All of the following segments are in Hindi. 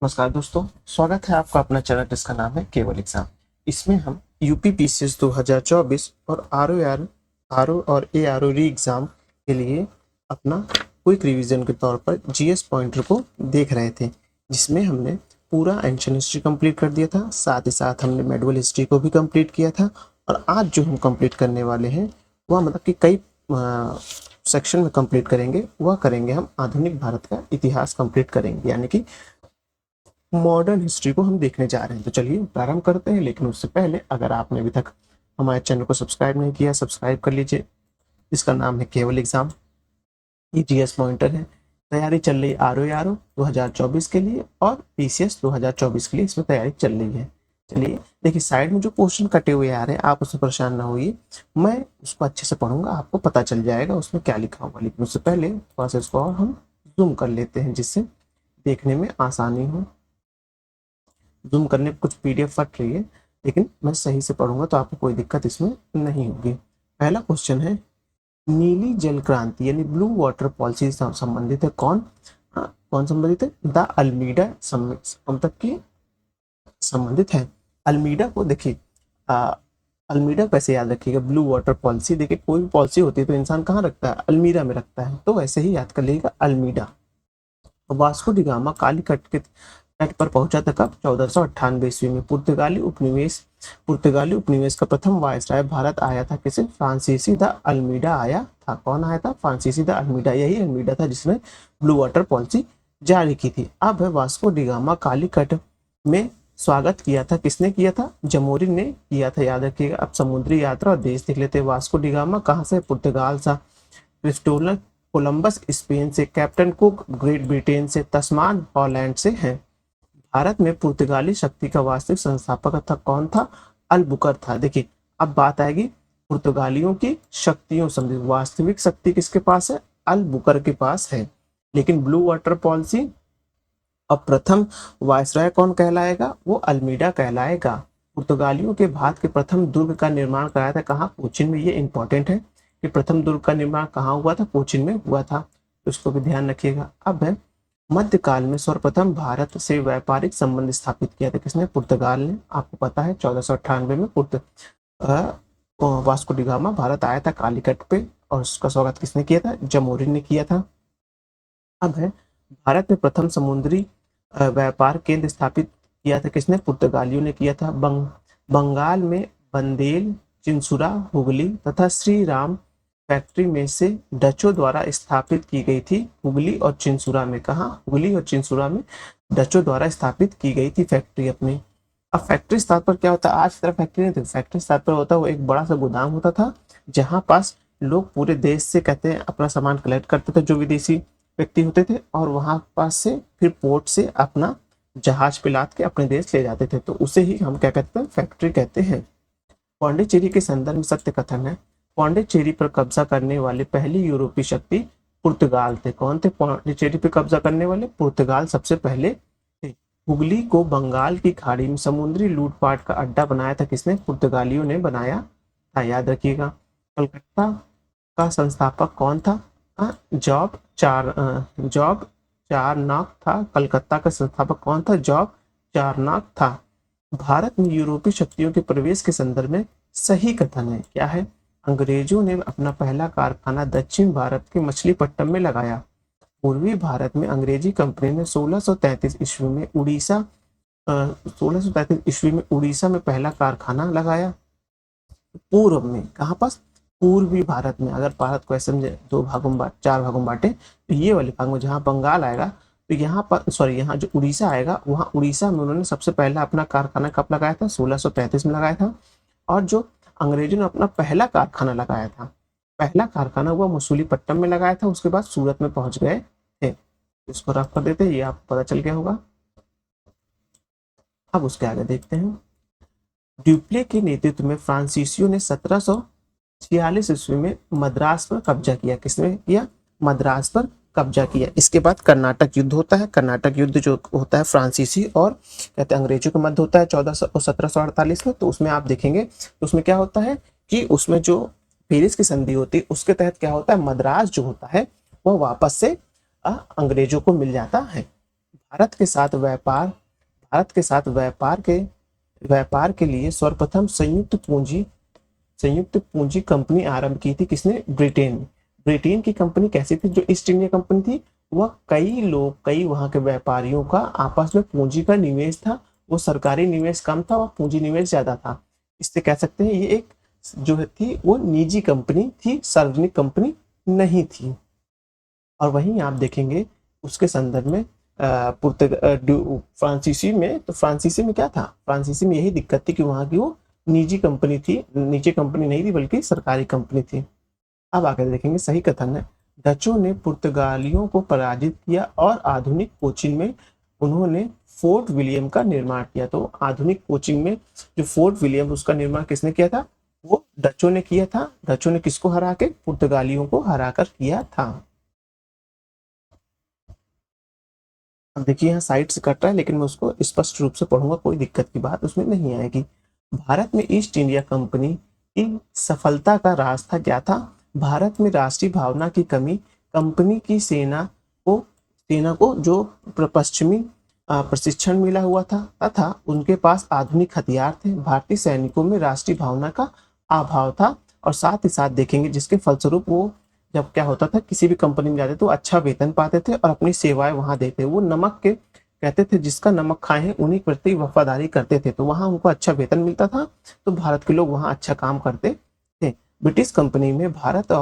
नमस्कार दोस्तों, स्वागत है आपका अपना चैनल जिसका नाम है केवल एग्जाम। इसमें हम यूपी पीसीएस 2024 और आरओ और एआरओ री एग्जाम के लिए अपना क्विक रिवीजन के तौर पर जीएस पॉइंटर को देख रहे थे, जिसमें हमने पूरा एंशियंट हिस्ट्री कंप्लीट कर दिया था। साथ ही साथ हमने मेडिवल हिस्ट्री को भी कंप्लीट किया था। और आज जो हम कंप्लीट करने वाले हैं वह मतलब कि कई सेक्शन में कंप्लीट करेंगे। वह करेंगे हम आधुनिक भारत का इतिहास कंप्लीट करेंगे, यानी कि मॉडर्न हिस्ट्री को हम देखने जा रहे हैं। तो चलिए प्रारंभ करते हैं, लेकिन उससे पहले अगर आपने अभी तक हमारे चैनल को सब्सक्राइब नहीं किया, सब्सक्राइब कर लीजिए। इसका नाम है केवल एग्जाम। ये जीएस पॉइंटर है। तैयारी चल रही आरओ 2024 के लिए और पीसीएस 2024 के लिए इसमें तैयारी चल रही है। चलिए देखिए, साइड में जो क्वेश्चन कटे हुए आ रहे हैं आप उससे परेशान ना होइए, मैं उसको अच्छे से पढ़ूंगा, आपको पता चल जाएगा उसमें क्या लिखा होगा। लेकिन उससे पहले थोड़ा सा इसको और हम जूम कर लेते हैं, जिससे देखने में आसानी हो। जूम करने पर कुछ पीडीएफ फट रही है, लेकिन मैं सही से पढ़ूंगा तो आपको कोई दिक्कत इसमें नहीं होगी। पहला क्वेश्चन है, नीली जल क्रांति यानी ब्लू वाटर पॉलिसी से संबंधित है कौन? कौन संबंधित है? द अल्मीडा तक की संबंधित है। अल्मीडा को देखिए, अल्मीडा कैसे याद रखिएगा? ब्लू वाटर पॉलिसी, देखिए कोई भी पॉलिसी होती है तो इंसान कहाँ रखता है? अलमीरा में रखता है, तो वैसे ही याद कर लीजिएगा Almeida. Vasco D gamma Calicut के तट पर पहुंचा था कब? 1498 ईस्वी में। पुर्तगाली उपनिवेश का प्रथम वायसराय भारत आया था किसे? फ्रांसीसी द अल्मीडा आया था। कौन आया था? फ्रांसीसी द अल्मीडा। यही अल्मीडा था जिसने ब्लू वाटर पॉलिसी जारी की थी। अब है वास्को डी गामा कालीकट में स्वागत किया था किसने किया था? जमोरिन ने किया था, याद रखिएगा। अब समुद्री यात्रा और देश देख लेते हैं। वास्को डी गामा कहाँ से? पुर्तगाल से। क्रिस्टोफर कोलंबस स्पेन से। कैप्टन कुक ग्रेट ब्रिटेन से। तस्मान हॉलैंड से हैं। भारत में पुर्तगाली शक्ति का वास्तविक संस्थापक था कौन था? अलबुकर था। देखिए अब बात आएगी पुर्तगालियों की शक्तियों संबंधित। वास्तविक शक्ति किसके पास है? अलबुकर के पास है। लेकिन ब्लू वाटर पॉलिसी, अब प्रथम वायसराय कौन कहलाएगा? वो अल्मीडा कहलाएगा। पुर्तगालियों के भारत के प्रथम दुर्ग का निर्माण कराया था कहाँ? कोचिन में। ये इंपॉर्टेंट है कि प्रथम दुर्ग का निर्माण कहाँ हुआ था? कोचिन में हुआ था, तो इसको भी ध्यान रखिएगा। अब है मध्यकाल में सर्वप्रथम भारत से व्यापारिक संबंध स्थापित किया था किसने? पुर्तगाल ने। आपको पता है 1498 में वास्को डी गामा भारत आया था कालीकट पे, और उसका स्वागत किसने किया था? जमोरिन ने किया था। अब है भारत में प्रथम समुद्री व्यापार केंद्र स्थापित किया था किसने? पुर्तगालियों ने किया था। बंगाल में बंदेल, चिंसुरा, हुगली तथा श्री राम फैक्ट्री में से डचों द्वारा स्थापित की गई थी। हुगली और चिंसुरा में। कहा? हुगली और चिंसुरा में डचों द्वारा स्थापित की गई थी फैक्ट्री अपनी। अब फैक्ट्री स्थान पर क्या होता है? आज तरह फैक्ट्री नहीं थी। फैक्ट्री स्थान पर होता है वो एक बड़ा सा गोदाम होता था, जहां पास लोग पूरे देश से कहते हैं अपना सामान कलेक्ट करते थे, जो विदेशी व्यक्ति होते थे, और वहां पास से फिर पोर्ट से अपना जहाज पे लाद के अपने देश ले जाते थे। तो उसे ही हम क्या कहते हैं? फैक्ट्री कहते हैं। पौंडीचेरी के संदर्भ में सत्य कथन है। पौंडीचेरी पर कब्जा करने वाले पहली यूरोपीय शक्ति पुर्तगाल थे। कौन थे पौंडीचेरी पर कब्जा करने वाले? पुर्तगाल सबसे पहले थे। हुगली को बंगाल की खाड़ी में समुद्री लूटपाट का अड्डा बनाया था किसने? पुर्तगालियों ने बनाया था, याद रखिएगा। कलकत्ता का संस्थापक कौन था? जॉब चारनॉक था। कलकत्ता का संस्थापक कौन था? जॉब चारनॉक था। भारत में यूरोपीय शक्तियों के प्रवेश के संदर्भ में सही कथन है। क्या है? अंग्रेजों ने अपना पहला कारखाना दक्षिण भारत के मछलीपट्टनम में लगाया। पूर्वी भारत में अंग्रेजी कंपनी ने 1633 ईस्वी में 1633 ईस्वी में उड़ीसा में पहला कारखाना लगाया। पूर्व में कहाँ पास? पूर्वी भारत में। अगर भारत को ऐसे समझे दो भागों में चार भागों में बांटे, तो ये वाले भाग में जहाँ बंगाल आएगा, तो यहाँ पर सॉरी यहाँ जो उड़ीसा आएगा, वहाँ उड़ीसा में उन्होंने सबसे पहला अपना कारखाना कब लगाया था? 1635 में लगाया था। और जो अंग्रेजों ने अपना पहला कारखाना लगाया था, पहला कारखाना हुआ मसूलीपट्टनम में लगाया था, उसके बाद सूरत में पहुंच गए थे। इसको रफ कर देते हैं, ये आपको पता चल गया होगा। अब उसके आगे देखते हैं। ड्यूप्ले के नेतृत्व में फ्रांसीसियों ने 1746 ईस्वी में मद्रास पर कब्जा किया। किसने किया? मद्रास पर कब्जा किया। इसके बाद कर्नाटक युद्ध होता है। कर्नाटक युद्ध जो होता है फ्रांसीसी और कहते हैं अंग्रेजों के मध्य होता है 1748 में। तो उसमें आप देखेंगे तो उसमें क्या होता है कि उसमें जो पेरिस की संधि होती है उसके तहत क्या होता है? मद्रास जो होता है वह वापस से अंग्रेजों को मिल जाता है। भारत के साथ व्यापार भारत के साथ व्यापार के लिए सर्वप्रथम संयुक्त पूंजी कंपनी आरंभ की थी किसने? ब्रिटेन। ब्रिटेन की कंपनी कैसी थी? जो ईस्ट इंडिया कंपनी थी, वह कई वहां के व्यापारियों का आपस में पूंजी का निवेश था। वो सरकारी निवेश कम था और पूंजी निवेश ज्यादा था। इससे कह सकते हैं ये एक जो थी वो निजी कंपनी थी, सार्वजनिक कंपनी नहीं थी। और वहीं आप देखेंगे उसके संदर्भ में फ्रांसीसी में क्या था? फ्रांसीसी में यही दिक्कत थी कि वहां की वो निजी कंपनी नहीं थी बल्कि सरकारी कंपनी थी। अब आगे देखेंगे सही कथन है। डचों ने पुर्तगालियों को पराजित किया और आधुनिक कोचिन में उन्होंने फोर्ट विलियम का निर्माण किया। तो आधुनिक कोचिन में जो फोर्ट विलियम, उसका निर्माण किसने किया था? वो डचों ने किया था। डचों ने किसको हरा के? पुर्तगालियों को हराकर किया था। अब देखिए यहाँ साइड से कट रहा है लेकिन मैं उसको स्पष्ट रूप से पढ़ूंगा, कोई दिक्कत की बात उसमें नहीं आएगी। भारत में ईस्ट इंडिया कंपनी की सफलता का राज था क्या था? भारत में राष्ट्रीय भावना की कमी, कंपनी की सेना को जो पश्चिमी प्रशिक्षण मिला हुआ था तथा उनके पास आधुनिक हथियार थे। भारतीय सैनिकों में राष्ट्रीय भावना का अभाव था और साथ ही साथ देखेंगे जिसके फलस्वरूप वो जब क्या होता था किसी भी कंपनी में जाते तो अच्छा वेतन पाते थे और अपनी सेवाएं वहां देते। वो नमक के कहते थे जिसका नमक खाए हैं उन्हीं के प्रति वफादारी करते थे, तो वहां उनको अच्छा वेतन मिलता था, तो भारत के लोग वहां अच्छा काम करते थे। ब्रिटिश कंपनी में भारत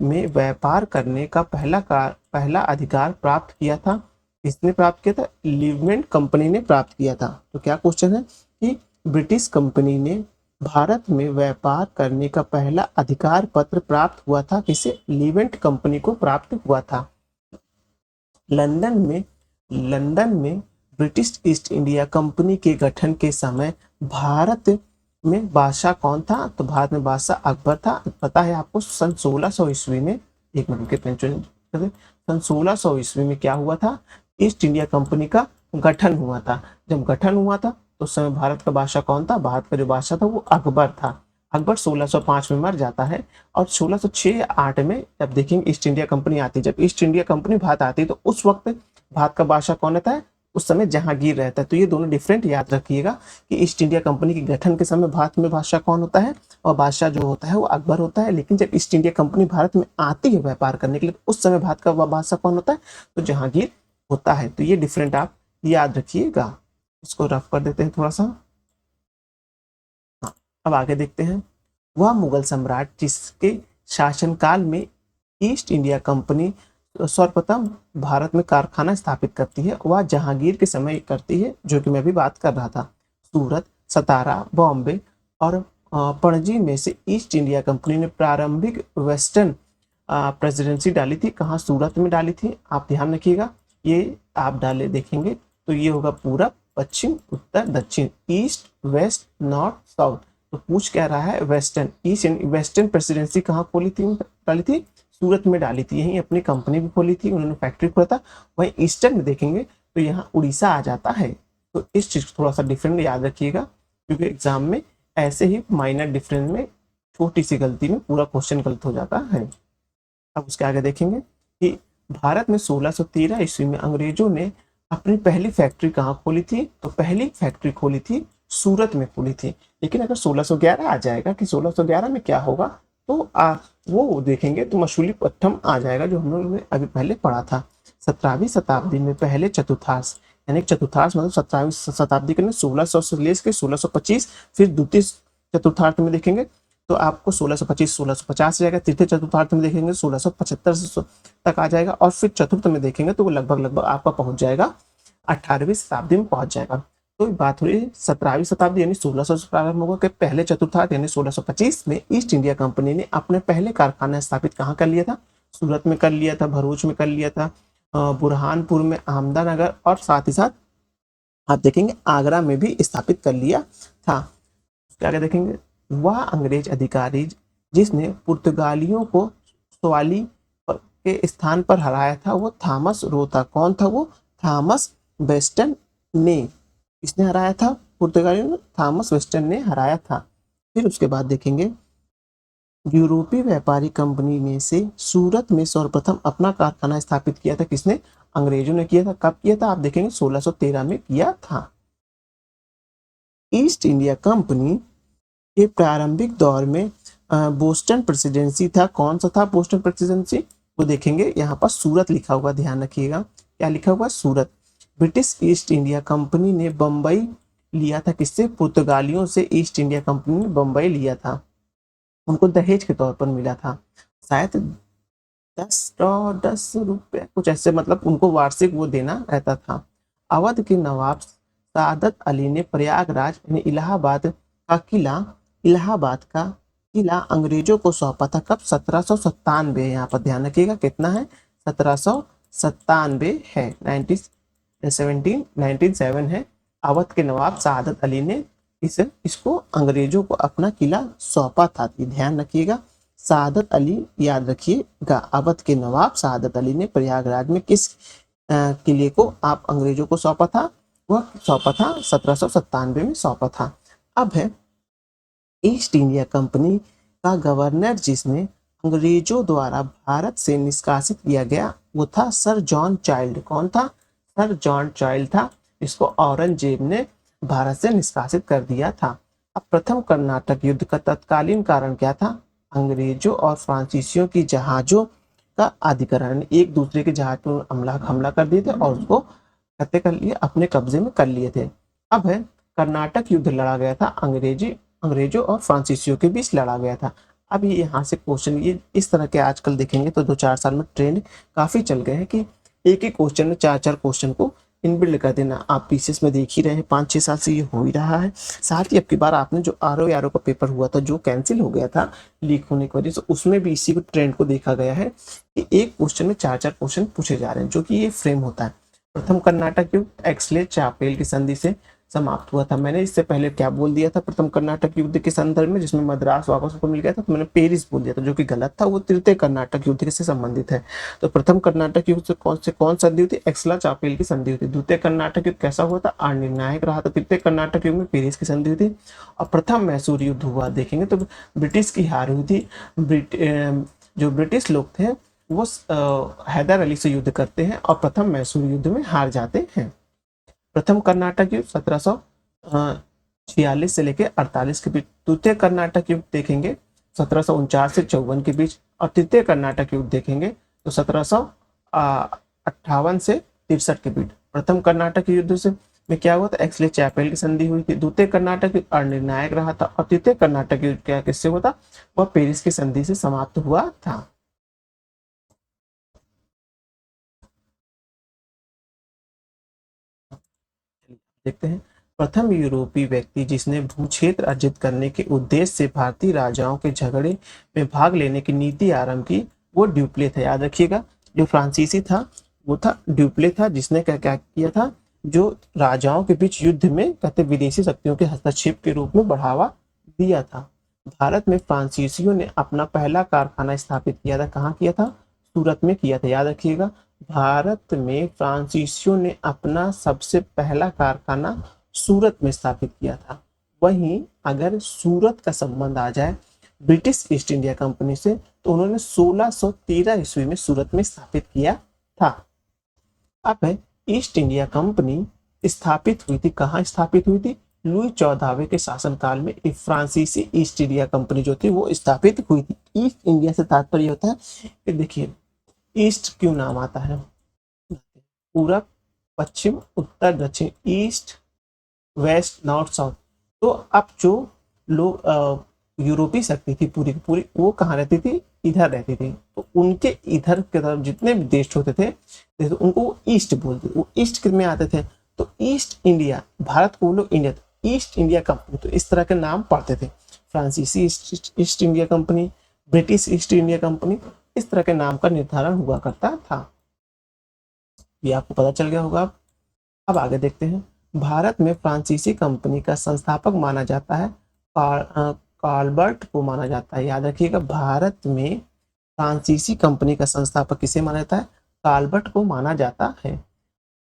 में व्यापार करने का पहला अधिकार प्राप्त किया था। किसने प्राप्त किया था? लिवमेंट कंपनी ने प्राप्त किया था। तो क्या क्वेश्चन है कि ब्रिटिश कंपनी ने भारत में व्यापार करने का पहला अधिकार पत्र प्राप्त हुआ था किसे? लिवेंट कंपनी को प्राप्त हुआ था। लंदन में ब्रिटिश ईस्ट इंडिया कंपनी के गठन के समय भारत में बादशाह कौन था? तो भारत में बादशाह अकबर था। पता है आपको सन 1600 ईस्वी में, एक मिनट के सन 1600 ईस्वी में क्या हुआ था? ईस्ट इंडिया कंपनी का गठन हुआ था। जब गठन हुआ था तो उस समय भारत का बादशाह कौन था? भारत का जो बादशाह था वो अकबर था। अकबर 1605 में मर जाता है और 1606-8 में जब देखेंगे ईस्ट इंडिया कंपनी आती, जब ईस्ट इंडिया कंपनी भारत आती तो उस वक्त भारत का बादशाह कौन रहता है? उस समय जहांगीर रहता है। तो ये दोनों डिफरेंट याद रखिएगा कि ईस्ट इंडिया कंपनी के गठन के समय भारत में बादशाह कौन होता है और बादशाह जो होता है वो अकबर होता है। लेकिन जब ईस्ट इंडिया कंपनी भारत में आती है व्यापार करने के लिए तो उस समय भारत का बादशाह कौन होता है? तो जहांगीर होता है। तो ये डिफरेंट आप याद रखिएगा। इसको रफ कर देते हैं थोड़ा सा। हाँ, अब आगे देखते हैं। वह मुगल सम्राट जिसके शासनकाल में ईस्ट इंडिया कंपनी सर्वप्रथम भारत में कारखाना स्थापित करती है वह जहांगीर के समय करती है, जो कि मैं भी बात कर रहा था। सूरत, सतारा, बॉम्बे और पणजी में से ईस्ट इंडिया कंपनी ने प्रारंभिक वेस्टर्न प्रेसिडेंसी डाली थी। कहाँ? सूरत में डाली थी। आप ध्यान रखिएगा, ये आप डाले देखेंगे तो ये होगा पूरब, पश्चिम, उत्तर, दक्षिण, ईस्ट, वेस्ट, नॉर्थ, साउथ। तो पूछ क्या रहा है? वेस्टर्न प्रेसिडेंसी कहाँ खोली थी, डाली थी? सूरत में डाली थी। यहीं अपनी कंपनी भी खोली थी, उन्होंने फैक्ट्री खोला था। वहीं ईस्टर्न में देखेंगे तो यहाँ उड़ीसा आ जाता है। तो इस चीज को थोड़ा सा डिफरेंट याद रखिएगा क्योंकि एग्जाम में ऐसे ही माइनर डिफरेंस में छोटी सी गलती में पूरा क्वेश्चन गलत हो जाता है। अब उसके आगे देखेंगे कि भारत में 1613 ईस्वी में अंग्रेजों ने अपनी पहली फैक्ट्री कहाँ खोली थी? तो पहली फैक्ट्री खोली थी सूरत में खोली थी। लेकिन अगर 1611 आ जाएगा कि 1611 में क्या होगा तो वो देखेंगे तो मछलीपट्टनम आ जाएगा जो हम लोगों ने अभी पहले पढ़ा था। 17वीं शताब्दी में पहले चतुर्थांश, यानी चतुर्थांश मतलब 17वीं शताब्दी के 1600 से लेकर 1625, फिर द्वितीय चतुर्थांश में देखेंगे तो आपको 1625 1650 जाएगा। तृतीय चतुर्थांश में देखेंगे 1675 तक आ जाएगा और फिर चतुर्थ में देखेंगे तो वो लगभग आपका पहुंच जाएगा 18वीं शताब्दी में पहुंच जाएगा। तो बात हो रही है 17वीं शताब्दी यानी 1600 से प्रारंभ होगा कि पहले चतुर्थांश यानी 1625 में ईस्ट इंडिया कंपनी ने अपने पहले कारखाना स्थापित कहाँ कर लिया था? सूरत में कर लिया था, भरूच में कर लिया था, बुरहानपुर में, अहमदानगर और साथ ही साथ आप देखेंगे आगरा में भी स्थापित कर लिया था। क्या क्या देखेंगे? वह अंग्रेज अधिकारी जिसने पुर्तगालियों को स्वाली के स्थान पर हराया था वो थॉमस रो था। कौन था वो? थॉमस वेस्टन ने। किसने हराया था? पुर्तगालियों ने थॉमस वेस्टन ने हराया था। फिर उसके बाद देखेंगे यूरोपीय व्यापारी कंपनी में से सूरत में सर्वप्रथम अपना कारखाना स्थापित किया था किसने? अंग्रेजों ने किया था। कब किया था? आप देखेंगे 1613 में किया था। ईस्ट इंडिया कंपनी के प्रारंभिक दौर में बोस्टन प्रेसिडेंसी था। कौन सा था बोस्टन प्रेसिडेंसी? वो देखेंगे यहाँ पर सूरत लिखा हुआ, ध्यान रखिएगा। क्या लिखा हुआ? सूरत। ब्रिटिश ईस्ट इंडिया कंपनी ने बंबई लिया था किससे? पुर्तगालियों से ईस्ट इंडिया कंपनी ने बंबई लिया था। उनको दहेज के तौर पर मिला था, शायद 10 रुपए कुछ ऐसे, मतलब उनको वार्षिक वो देना रहता था। अवध के नवाब सादत अली ने प्रयागराज यानी इलाहाबाद का किला अंग्रेजों को सौंपा था। कब? 1797। यहाँ पर ध्यान रखिएगा कितना है? 1797 है। 1917 है। अवध के नवाब सादत अली ने इसको अंग्रेजों को अपना किला सौंपा था। ध्यान रखिएगा, सादत अली याद रखिएगा। अवध के नवाब सादत अली ने प्रयागराज में किस किले को आप अंग्रेजों को सौंपा था? वह सौंपा था 1797 में सौंपा था। अब है ईस्ट इंडिया कंपनी का गवर्नर जिसने अंग्रेजों द्वारा भारत से निष्कासित किया गया, वो था सर जॉन चाइल्ड। कौन था? सर जॉन चाइल्ड था। इसको औरंगजेब ने भारत से निष्कासित कर दिया था। अब प्रथम कर्नाटक युद्ध का तत्कालीन कारण क्या था? अंग्रेजों और फ्रांसीसियों की जहाजों का अधिकरण, एक दूसरे के जहाज पर हमला कर दिए थे और उसको फतेह कर लिए, अपने कब्जे में कर लिए थे। अब है कर्नाटक युद्ध लड़ा गया था, अंग्रेजों और फ्रांसीसियों के बीच लड़ा गया था। अब ये यहाँ से क्वेश्चन, ये इस तरह के आजकल देखेंगे तो 2-4 साल में ट्रेंड काफी चल गए हैं कि एक ही क्वेश्चन में 4-4 क्वेश्चन को इनबिल्ड कर देना। आप पीसीएस में देख ही रहे हैं, 5-6 साल से ये हो ही रहा है। साथ ही अब की बार आपने जो आरओ का पेपर हुआ था, जो कैंसिल हो गया था लीक होने की वजह से, उसमें भी इसी को ट्रेंड को देखा गया है कि एक क्वेश्चन में 4-4 क्वेश्चन पूछे जा रहे हैं, जो कि ये फ्रेम होता है। प्रथम कर्नाटक युद्ध एक्सले चापेल की संधि से समाप्त हुआ था। मैंने इससे पहले क्या बोल दिया था प्रथम कर्नाटक युद्ध के संदर्भ में, जिसमें मद्रास वापस को मिल गया था, तो मैंने पेरिस बोल दिया था, जो कि गलत था। वो तृतीय कर्नाटक युद्ध से संबंधित है। तो प्रथम कर्नाटक युद्ध से कौन संधि हुई थी? एक्सला चापेल की संधि हुई थी। द्वितीय कर्नाटक युद्ध कैसा हुआ था? अनिर्णायक रहा था। तृतीय कर्नाटक युद्ध में पेरिस की संधि हुई थी। और प्रथम मैसूर युद्ध हुआ, देखेंगे तो ब्रिटिश की हार हुई थी। जो ब्रिटिश लोग थे वो हैदर अली से युद्ध करते हैं और प्रथम मैसूर युद्ध में हार जाते हैं। प्रथम कर्नाटक युद्ध 1746 से लेकर 48 के बीच। द्वितीय कर्नाटक युद्ध देखेंगे 1749 से 54 के बीच। और तृतीय कर्नाटक युद्ध देखेंगे तो 1758 से 63 के बीच। प्रथम कर्नाटक युद्ध से में क्या हुआ था? एक्सले चैपेल की संधि हुई थी। द्वितीय कर्नाटक युद्ध अनिर्णायक रहा था। और तृतीय कर्नाटक युद्ध क्या किससे हुआ था? वह पेरिस की संधि से समाप्त हुआ था। देखते हैं। प्रथम यूरोपीय व्यक्ति जिसने भूक्षेत्र अर्जित करने के उद्देश्य से भारतीय राजाओं के झगड़े में भाग लेने की नीति आरंभ की, वो ड्यूप्ले था। याद रखिएगा, जो फ्रांसीसी था वो था ड्यूप्ले था, जिसने क्या क्या किया था? जो राजाओं के बीच युद्ध में कहते विदेशी शक्तियों के हस्तक्षेप के रूप में बढ़ावा दिया था। भारत में फ्रांसीसियों ने अपना पहला कारखाना स्थापित किया था। कहाँ किया था? सूरत में किया था। याद रखिएगा, भारत में फ्रांसीसियों ने अपना सबसे पहला कारखाना सूरत में स्थापित किया था। वहीं अगर सूरत का संबंध आ जाए ब्रिटिश ईस्ट इंडिया कंपनी से, तो उन्होंने 1613 ईस्वी में सूरत में स्थापित किया था। अब है ईस्ट इंडिया कंपनी स्थापित हुई थी, कहाँ स्थापित हुई थी? लुई 14वें के शासनकाल में एक फ्रांसीसी ईस्ट इंडिया कंपनी जो थी वो स्थापित हुई थी। ईस्ट इंडिया से तात्पर्य होता है कि देखिए, ईस्ट क्यों नाम आता है? पूरब, पश्चिम, उत्तर, दक्षिण, ईस्ट, वेस्ट, नॉर्थ, साउथ। तो अब जो लोग यूरोपीय शक्ति थी पूरी की पूरी, वो कहाँ रहती थी? इधर रहती थी। तो उनके इधर की तरफ जितने भी देश होते थे, उनको ईस्ट बोलते, वो ईस्ट में आते थे। तो ईस्ट इंडिया, भारत को वो लोग इंडिया, ईस्ट इंडिया कंपनी, तो इस तरह के नाम पढ़ते थे। फ्रांसीसी east India company, British east India company, इस तरह के नाम का निर्धारण हुआ करता था। ये आपको पता चल गया होगा। अब आगे देखते हैं। भारत में फ्रांसीसी कंपनी का संस्थापक माना जाता है कार्लबर्ट को माना जाता है। याद रखिएगा, भारत में फ्रांसीसी कंपनी का संस्थापक किसे माना जाता है? कार्लबर्ट को माना जाता है।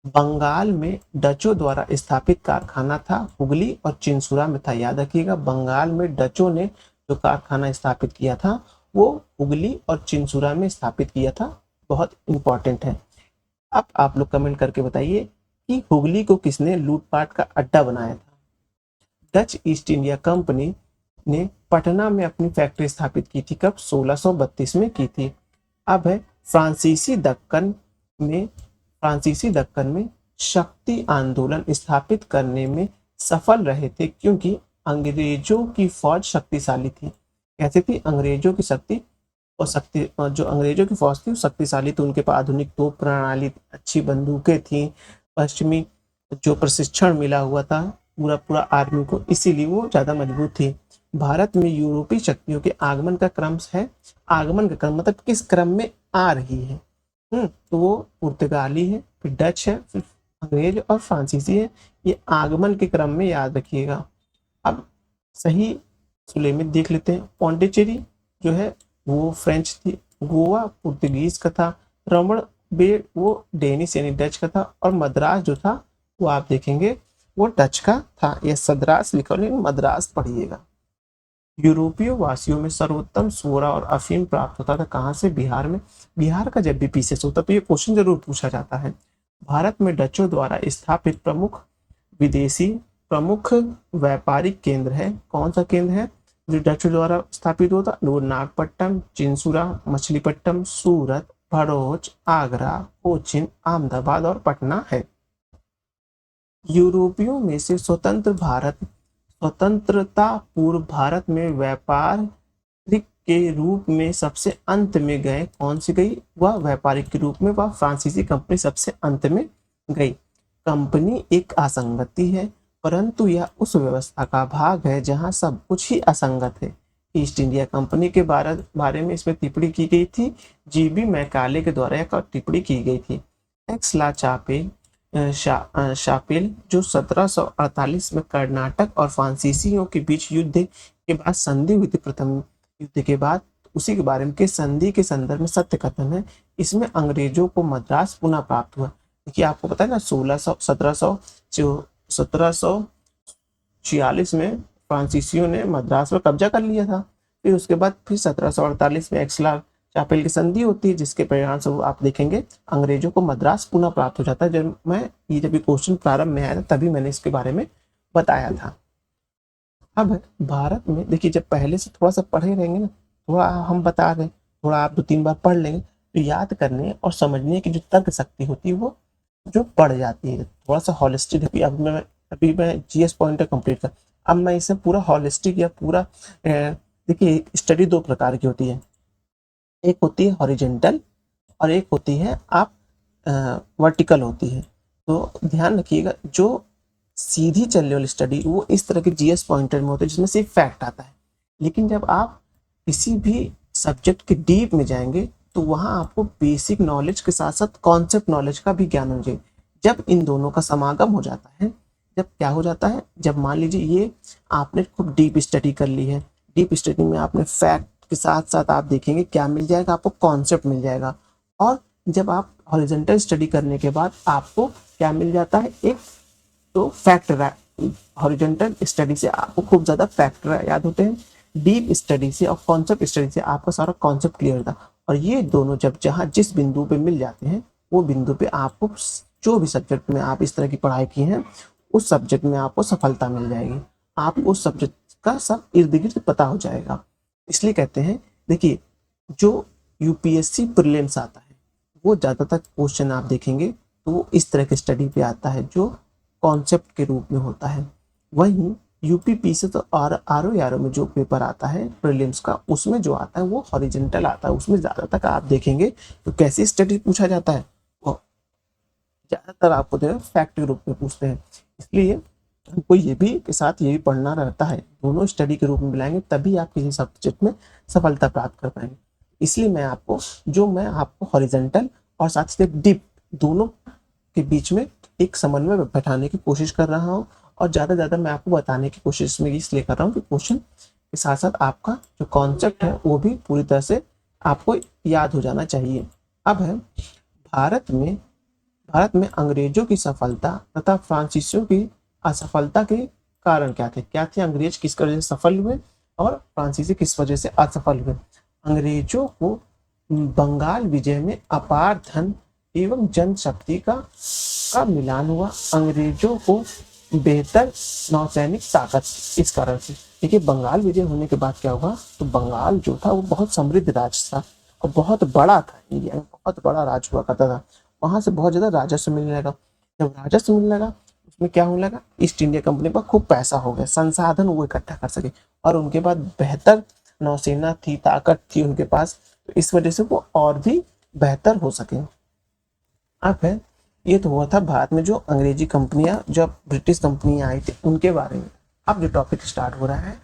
बंगाल में डचों द्वारा स्थापित कारखाना था, हुगली और चिंसुरा में था। याद रखिएगा, बंगाल में डचों ने जो कारखाना स्थापित किया था वो हुगली और चिंसुरा में स्थापित किया था। बहुत इंपॉर्टेंट है। अब आप लोग कमेंट करके बताइए कि हुगली को किसने लूटपाट का अड्डा बनाया था। डच ईस्ट इंडिया कंपनी ने पटना में अपनी फैक्ट्री स्थापित की थी। कब? 1632 में की थी। अब है फ्रांसीसी दक्कन में शक्ति आंदोलन स्थापित करने में सफल रहे थे क्योंकि अंग्रेजों की फौज शक्तिशाली थी। कैसे थी? अंग्रेजों की शक्ति और जो अंग्रेजों की फौज थी वो शक्तिशाली थी। उनके पास आधुनिक तोप प्रणाली, अच्छी बंदूकें थी, पश्चिमी जो प्रशिक्षण मिला हुआ था पूरा पूरा आर्मी को, इसीलिए वो ज्यादा मजबूत थी। भारत में यूरोपीय शक्तियों के आगमन का क्रम है। आगमन का क्रम मतलब किस क्रम में आ रही है। तो वो पुर्तगाली है, फिर डच है, फिर अंग्रेज और फ्रांसीसी है। ये आगमन के क्रम में याद रखिएगा। अब सही सुलेमित देख लेते हैं। पौंडीचेरी जो है वो फ्रेंच थी, गोवा पुर्तगीज का था, रमण बे वो डेनिश यानी डच का था, और मद्रास जो था वो आप देखेंगे वो डच का था। यह सद्रास लिखा लेकिन मद्रास पढ़िएगा। यूरोपीय वासियों में सर्वोत्तम सोरा और अफीम प्राप्त होता था। कहाँ से? बिहार में। बिहार का जब भी पीसेस होता तो ये क्वेश्चन जरूर पूछा जाता है। भारत में डचों द्वारा स्थापित प्रमुख व्यापारिक केंद्र है। कौन सा केंद्र है जो डचों द्वारा स्थापित होता? वो नागपट्टनम, चिंसुरा, मछलीपट्टनम, सूरत, भरूच, आगरा, कोचिन, अहमदाबाद और पटना है। यूरोपियों में से स्वतंत्रता पूर्व भारत में व्यापारिक के रूप में सबसे अंत में गए। कौन सी गई? वह व्यापारिक के रूप में वह फ्रांसीसी कंपनी सबसे अंत में गई। कंपनी एक असंगति है, परंतु यह उस व्यवस्था का भाग है जहां सब कुछ ही असंगत है। ईस्ट इंडिया कंपनी के बारे में इसमें टिप्पणी की गई थी। जीबी मैकाले के द्वारा यह टिप्पणी की गई थी। एक्स ला शापेल जो 1748 में कर्नाटक और फ्रांसीसियों के बीच युद्ध के बाद संधि हुई थी, प्रथम युद्ध के बाद, उसी के बारे में के संधि के संदर्भ में सत्य कथन है। इसमें अंग्रेजों को मद्रास पुनः प्राप्त हुआ। देखिए आपको पता है ना 1746 में फ्रांसीसियों ने मद्रास पर कब्जा कर लिया था। फिर उसके बाद फिर 1748 में एक्सला चापेल की संधि होती है, जिसके परिणाम स्वरूप आप देखेंगे अंग्रेजों को मद्रास पुनः प्राप्त हो जाता है। जब क्वेश्चन प्रारंभ में आया था तभी मैंने इसके बारे में बताया था। अब भारत में देखिए जब पहले से थोड़ा सा पढ़े रहेंगे ना, थोड़ा हम बता रहे, थोड़ा आप 2-3 बार पढ़ लेंगे तो याद करने और समझने की जो तर्क शक्ति होती है वो जो बढ़ जाती है। थोड़ा सा हॉलिस्टिक। अभी मैं जीएस पॉइंटर कंप्लीट कर, अब मैं इसे पूरा हॉलिस्टिक या पूरा देखिए स्टडी 2 प्रकार की होती है। एक होती है हॉरिजेंटल और एक होती है आप वर्टिकल होती है। तो ध्यान रखिएगा जो सीधी चलने वाली स्टडी वो इस तरह के जीएस पॉइंटर में होते हैं जिसमें सिर्फ फैक्ट आता है। लेकिन जब आप किसी भी सब्जेक्ट के डीप में जाएंगे तो वहां आपको बेसिक नॉलेज के साथ साथ कॉन्सेप्ट नॉलेज का भी ज्ञान होना चाहिए। जब इन दोनों का समागम हो जाता है, जब क्या हो जाता है, जब मान लीजिए ये आपने खूब डीप स्टडी कर ली है, डीप स्टडी में आपने फैक्ट के साथ साथ आप देखेंगे क्या मिल जाएगा, आपको कॉन्सेप्ट मिल जाएगा। और जब आप हॉरिजॉन्टल स्टडी करने के बाद आपको क्या मिल जाता है, एक तो फैक्ट। हॉरिजॉन्टल स्टडी से आपको खूब ज्यादा फैक्ट याद होते हैं, डीप स्टडी से और कॉन्सेप्ट स्टडी से आपका सारा कॉन्सेप्ट क्लियर होता है। और ये दोनों जब जहां जिस बिंदु पे मिल जाते हैं वो बिंदु पे आपको जो भी सब्जेक्ट में आप इस तरह की पढ़ाई की है उस सब्जेक्ट में आपको सफलता मिल जाएगी। आप उस सब्जेक्ट का सब इर्द गिर्द पता हो जाएगा। इसलिए कहते हैं देखिए जो यूपीएससी प्रीलिम्स आता है वो ज्यादातर क्वेश्चन आप देखेंगे तो वो इस तरह के स्टडी पे आता है जो कॉन्सेप्ट के रूप में होता है। वहीं यूपीपीसी तो आरओ में जो पेपर आता है प्रीलिम्स का उसमें जो आता है वो हॉरिजॉन्टल आता है। उसमें ज्यादातर आप देखेंगे तो कैसी स्टडी पूछा जाता है, ज्यादातर आपको जो है फैक्ट के रूप में पूछते हैं। इसलिए हमको ये भी के साथ ये भी पढ़ना रहता है, दोनों स्टडी के रूप में मिलाएंगे तभी आप किसी सब्जेक्ट में सफलता प्राप्त कर पाएंगे। इसलिए मैं आपको हॉरिजॉन्टल और साथ ही डीप दोनों के बीच में एक समन्वय बैठाने की कोशिश कर रहा हूँ। और ज्यादा ज्यादा मैं आपको बताने की कोशिश में इसलिए कर रहा हूँ कि क्वेश्चन के साथ साथ आपका जो कॉन्सेप्ट है वो भी पूरी तरह से आपको याद हो जाना चाहिए। अब है भारत में अंग्रेजों की सफलता तथा फ्रांसीसियों की असफलता के कारण क्या थे। अंग्रेज किस वजह से सफल हुए और फ्रांसीसी किस वजह से असफल हुए? अंग्रेजों को बंगाल विजय में अपार धन एवं जनशक्ति का मिलान हुआ। अंग्रेजों को बेहतर नौसैनिक ताकत, इस कारण से। देखिए बंगाल विजय होने के बाद क्या हुआ, तो बंगाल जो था वो बहुत समृद्ध राज्य था और बहुत बड़ा था, इंडिया में बहुत बड़ा राज्य हुआ करता था। वहां से बहुत ज्यादा राजस्व मिलने लगा। जब राजस्व मिलने लगा उसमें क्या होने लगा, ईस्ट इंडिया कंपनी पर खूब पैसा हो गया, संसाधन वो इकट्ठा कर सके और उनके पास बेहतर नौसेना थी, ताकत थी उनके पास, तो इस वजह से वो और भी बेहतर हो सके। अब है, ये तो हुआ था भारत में जो अंग्रेजी कंपनियां, जब ब्रिटिश कंपनियां आई थी उनके बारे में। अब जो टॉपिक स्टार्ट हो रहा है,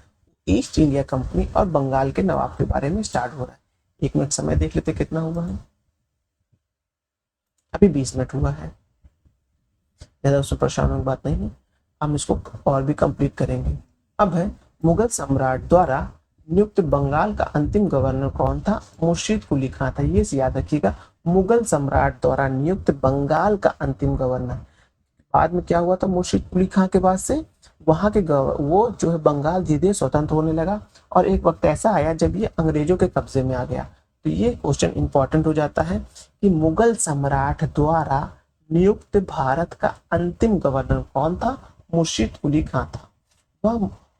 ईस्ट इंडिया कंपनी और बंगाल के नवाब के बारे में स्टार्ट हो रहा है। 1 मिनट समय देख लेते कितना हुआ है। अभी 20 मिनट हुआ है, ज्यादा उसमें परेशान होने की बात नहीं है। हम इसको और भी कंप्लीट करेंगे। अब है, मुगल सम्राट द्वारा नियुक्त बंगाल का अंतिम गवर्नर कौन था? मुर्शीद कुली खां था। ये याद रखिएगा, मुगल सम्राट द्वारा नियुक्त बंगाल का अंतिम गवर्नर। बाद में क्या हुआ था, मुर्शीद कुली खां के बाद से वहां के वो जो है बंगाल धीरे धीरे स्वतंत्र होने लगा और एक वक्त ऐसा आया जब ये अंग्रेजों के कब्जे में आ गया। तो ये क्वेश्चन इंपॉर्टेंट हो जाता है कि मुगल सम्राट द्वारा नियुक्त भारत का अंतिम गवर्नर कौन था? मुर्शीद कुली खां था।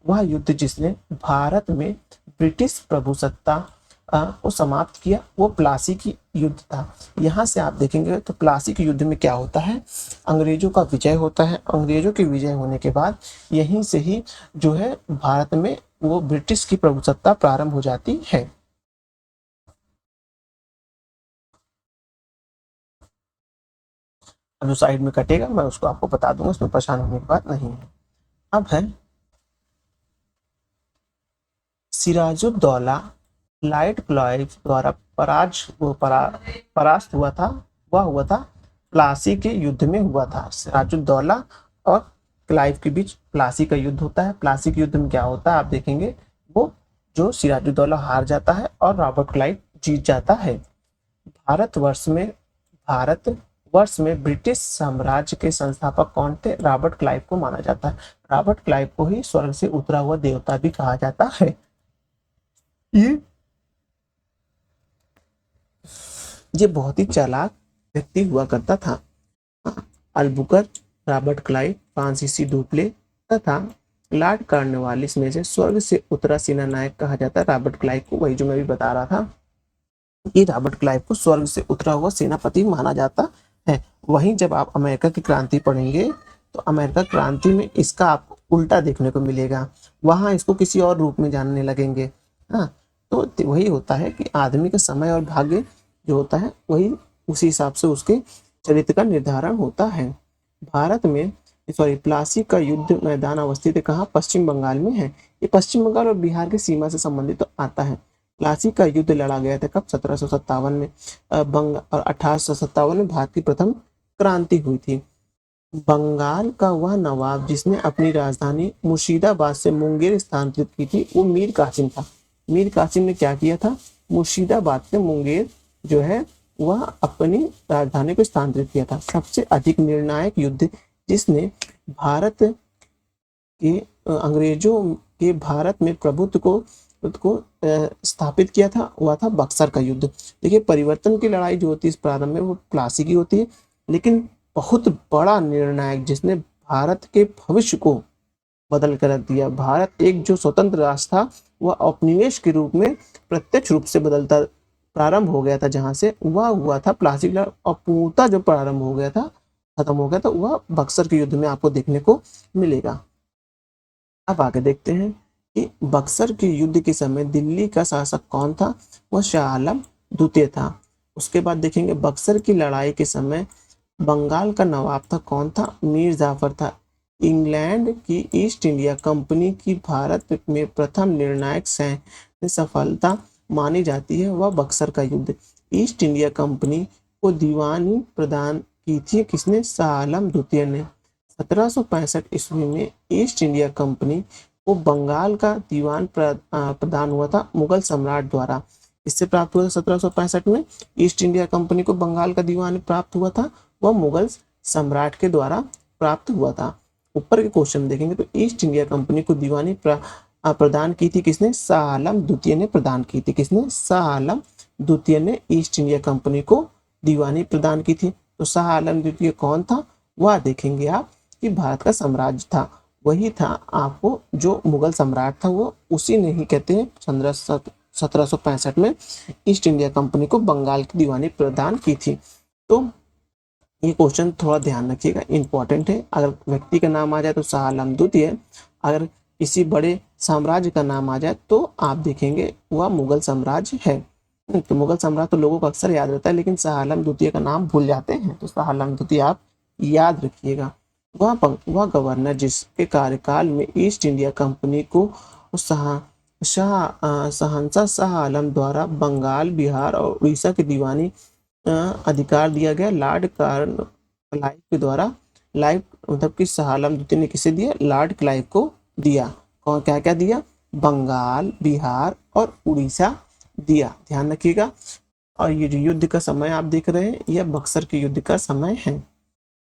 वह युद्ध जिसने भारत में ब्रिटिश प्रभुसत्ता को समाप्त किया, वो प्लासी की युद्ध था। यहाँ से आप देखेंगे तो प्लासी के युद्ध में क्या होता है, अंग्रेजों का विजय होता है। अंग्रेजों के विजय होने के बाद यहीं से ही जो है भारत में वो ब्रिटिश की प्रभुसत्ता प्रारंभ हो जाती है। अब जो साइड में कटेगा मैं उसको आपको बता दूंगा, उसमें परेशान होने की बात नहीं है। अब है, सिराजुद्दौला लाइट क्लाइव द्वारा परास्त हुआ था। वह हुआ था प्लासी के युद्ध में हुआ था। सिराजुद्दौला और क्लाइव के बीच प्लासी का युद्ध होता है। प्लासी के युद्ध में क्या होता है आप देखेंगे, वो जो सिराजुद्दौला हार जाता है और रॉबर्ट क्लाइव जीत जाता है। भारत वर्ष में ब्रिटिश साम्राज्य के संस्थापक कौन थे? रॉबर्ट क्लाइव को माना जाता है। रॉबर्ट क्लाइव को ही स्वर्ग से उतरा हुआ देवता भी कहा जाता है। ये बहुत ही चालाक व्यक्ति हुआ करता था। अल्बुकर, रॉबर्ट क्लाइव, फ्रांसीसी डुप्ले तथा लॉर्ड कॉर्नवालिस में से स्वर्ग से उतरा सेना नायक कहा जाता है रॉबर्ट क्लाइव को। वही जो मैं भी बता रहा था, ये रॉबर्ट क्लाइव को स्वर्ग से उतरा हुआ सेनापति माना जाता है। वहीं जब आप अमेरिका की क्रांति पढ़ेंगे तो अमेरिका क्रांति में इसका आपको उल्टा देखने को मिलेगा। वहां इसको किसी और रूप में जानने लगेंगे। हाँ, तो वही होता है कि आदमी का समय और भाग्य जो होता है वही उसी हिसाब से उसके चरित्र का निर्धारण होता है। भारत में प्लासी का युद्ध मैदान अवस्थित है कहाँ? पश्चिम बंगाल में है। ये पश्चिम बंगाल और बिहार की सीमा से संबंधित तो आता है। प्लासी का युद्ध लड़ा गया था कब? 1757 में। और 1857 में भारत की प्रथम क्रांति हुई थी। बंगाल का वह नवाब जिसने अपनी राजधानी मुर्शिदाबाद से मुंगेर स्थानांतरित की थी, वो मीर कासिम था। मीर कासिम ने क्या किया था? मुर्शिदाबाद से मुंगेर जो है वह अपनी राजधानी को स्थानांतरित किया था। सबसे अधिक निर्णायक युद्ध जिसने भारत के अंग्रेजों के भारत में प्रभुत्व को स्थापित किया था, वह था बक्सर का युद्ध। देखिए परिवर्तन की लड़ाई जो होती है इस प्रारंभ में वो प्लासी की होती है, लेकिन बहुत बड़ा निर्णायक जिसने भारत के भविष्य को बदल कर रख दिया। भारत एक जो स्वतंत्र राष्ट्र था वह उपनिवेश के रूप में प्रत्यक्ष रूप से बदलता प्रारंभ हो गया था, जहां से वह हुआ था प्लासी का, और पूर्णतः जो प्रारंभ हो गया था, खत्म हो गया था, वह बक्सर के युद्ध में आपको देखने को मिलेगा। अब आगे देखते हैं कि बक्सर के युद्ध के समय दिल्ली का शासक कौन था? वह शाह आलम द्वितीय था। उसके बाद देखेंगे बक्सर की लड़ाई के समय बंगाल का नवाब था कौन था? मीर जाफर था। इंग्लैंड की ईस्ट इंडिया कंपनी की भारत में प्रथम निर्णायक सैन्य सफलता मानी जाती है वह बक्सर का युद्ध। ईस्ट इंडिया कंपनी को दीवानी प्रदान की थी किसने? शाह आलम द्वितीय ने। 1765 ईस्वी में ईस्ट इंडिया कंपनी को बंगाल का दीवान प्रदान हुआ था मुगल सम्राट द्वारा। इससे प्राप्त हुआ 1765 में ईस्ट इंडिया कंपनी को बंगाल का दीवान प्राप्त हुआ था, वह मुगल सम्राट के द्वारा प्राप्त हुआ था। ऊपर के क्वेश्चन देखेंगे तो ईस्ट इंडिया कंपनी को दीवानी प्रदान की थी किसने? शाह आलम द्वितीय ने प्रदान की थी। किसने? शाह आलम द्वितीय ने ईस्ट इंडिया कंपनी को दीवानी प्रदान की थी। तो शाह आलम द्वितीय कौन था? वह देखेंगे आप कि भारत का साम्राज्य था, वही था आपको जो मुगल सम्राट था, वो उसी ने ही कहते हैं 1765 में ईस्ट इंडिया कंपनी को बंगाल की दीवानी प्रदान की थी। तो ये क्वेश्चन थोड़ा ध्यान रखिएगा, इंपॉर्टेंट है। अगर व्यक्ति का नाम आ जाए तो शाह आलम द्वितीय, अगर किसी बड़े साम्राज्य का नाम आ जाए तो आप देखेंगे वह मुगल साम्राज्य है। तो मुगल साम्राज्य तो लोगों को अक्सर याद रहता है, लेकिन शाह आलम द्वितीय का नाम भूल जाते हैं, तो शाह आलम द्वितीय आप याद रखिएगा। वह गवर्नर जिसके कार्यकाल में ईस्ट इंडिया कंपनी को शहंशाह शाह आलम द्वारा बंगाल, बिहार और उड़ीसा की दीवानी अधिकार दिया गया। लॉर्ड क्लाइव के द्वारा, लाइव मतलब कि शाह आलम द्वितीय ने किसे दिया? लॉर्ड क्लाइव को दिया। कौन क्या क्या दिया? बंगाल, बिहार और उड़ीसा दिया, ध्यान रखिएगा। और ये जो युद्ध का समय आप देख रहे हैं, यह बक्सर के युद्ध का समय है।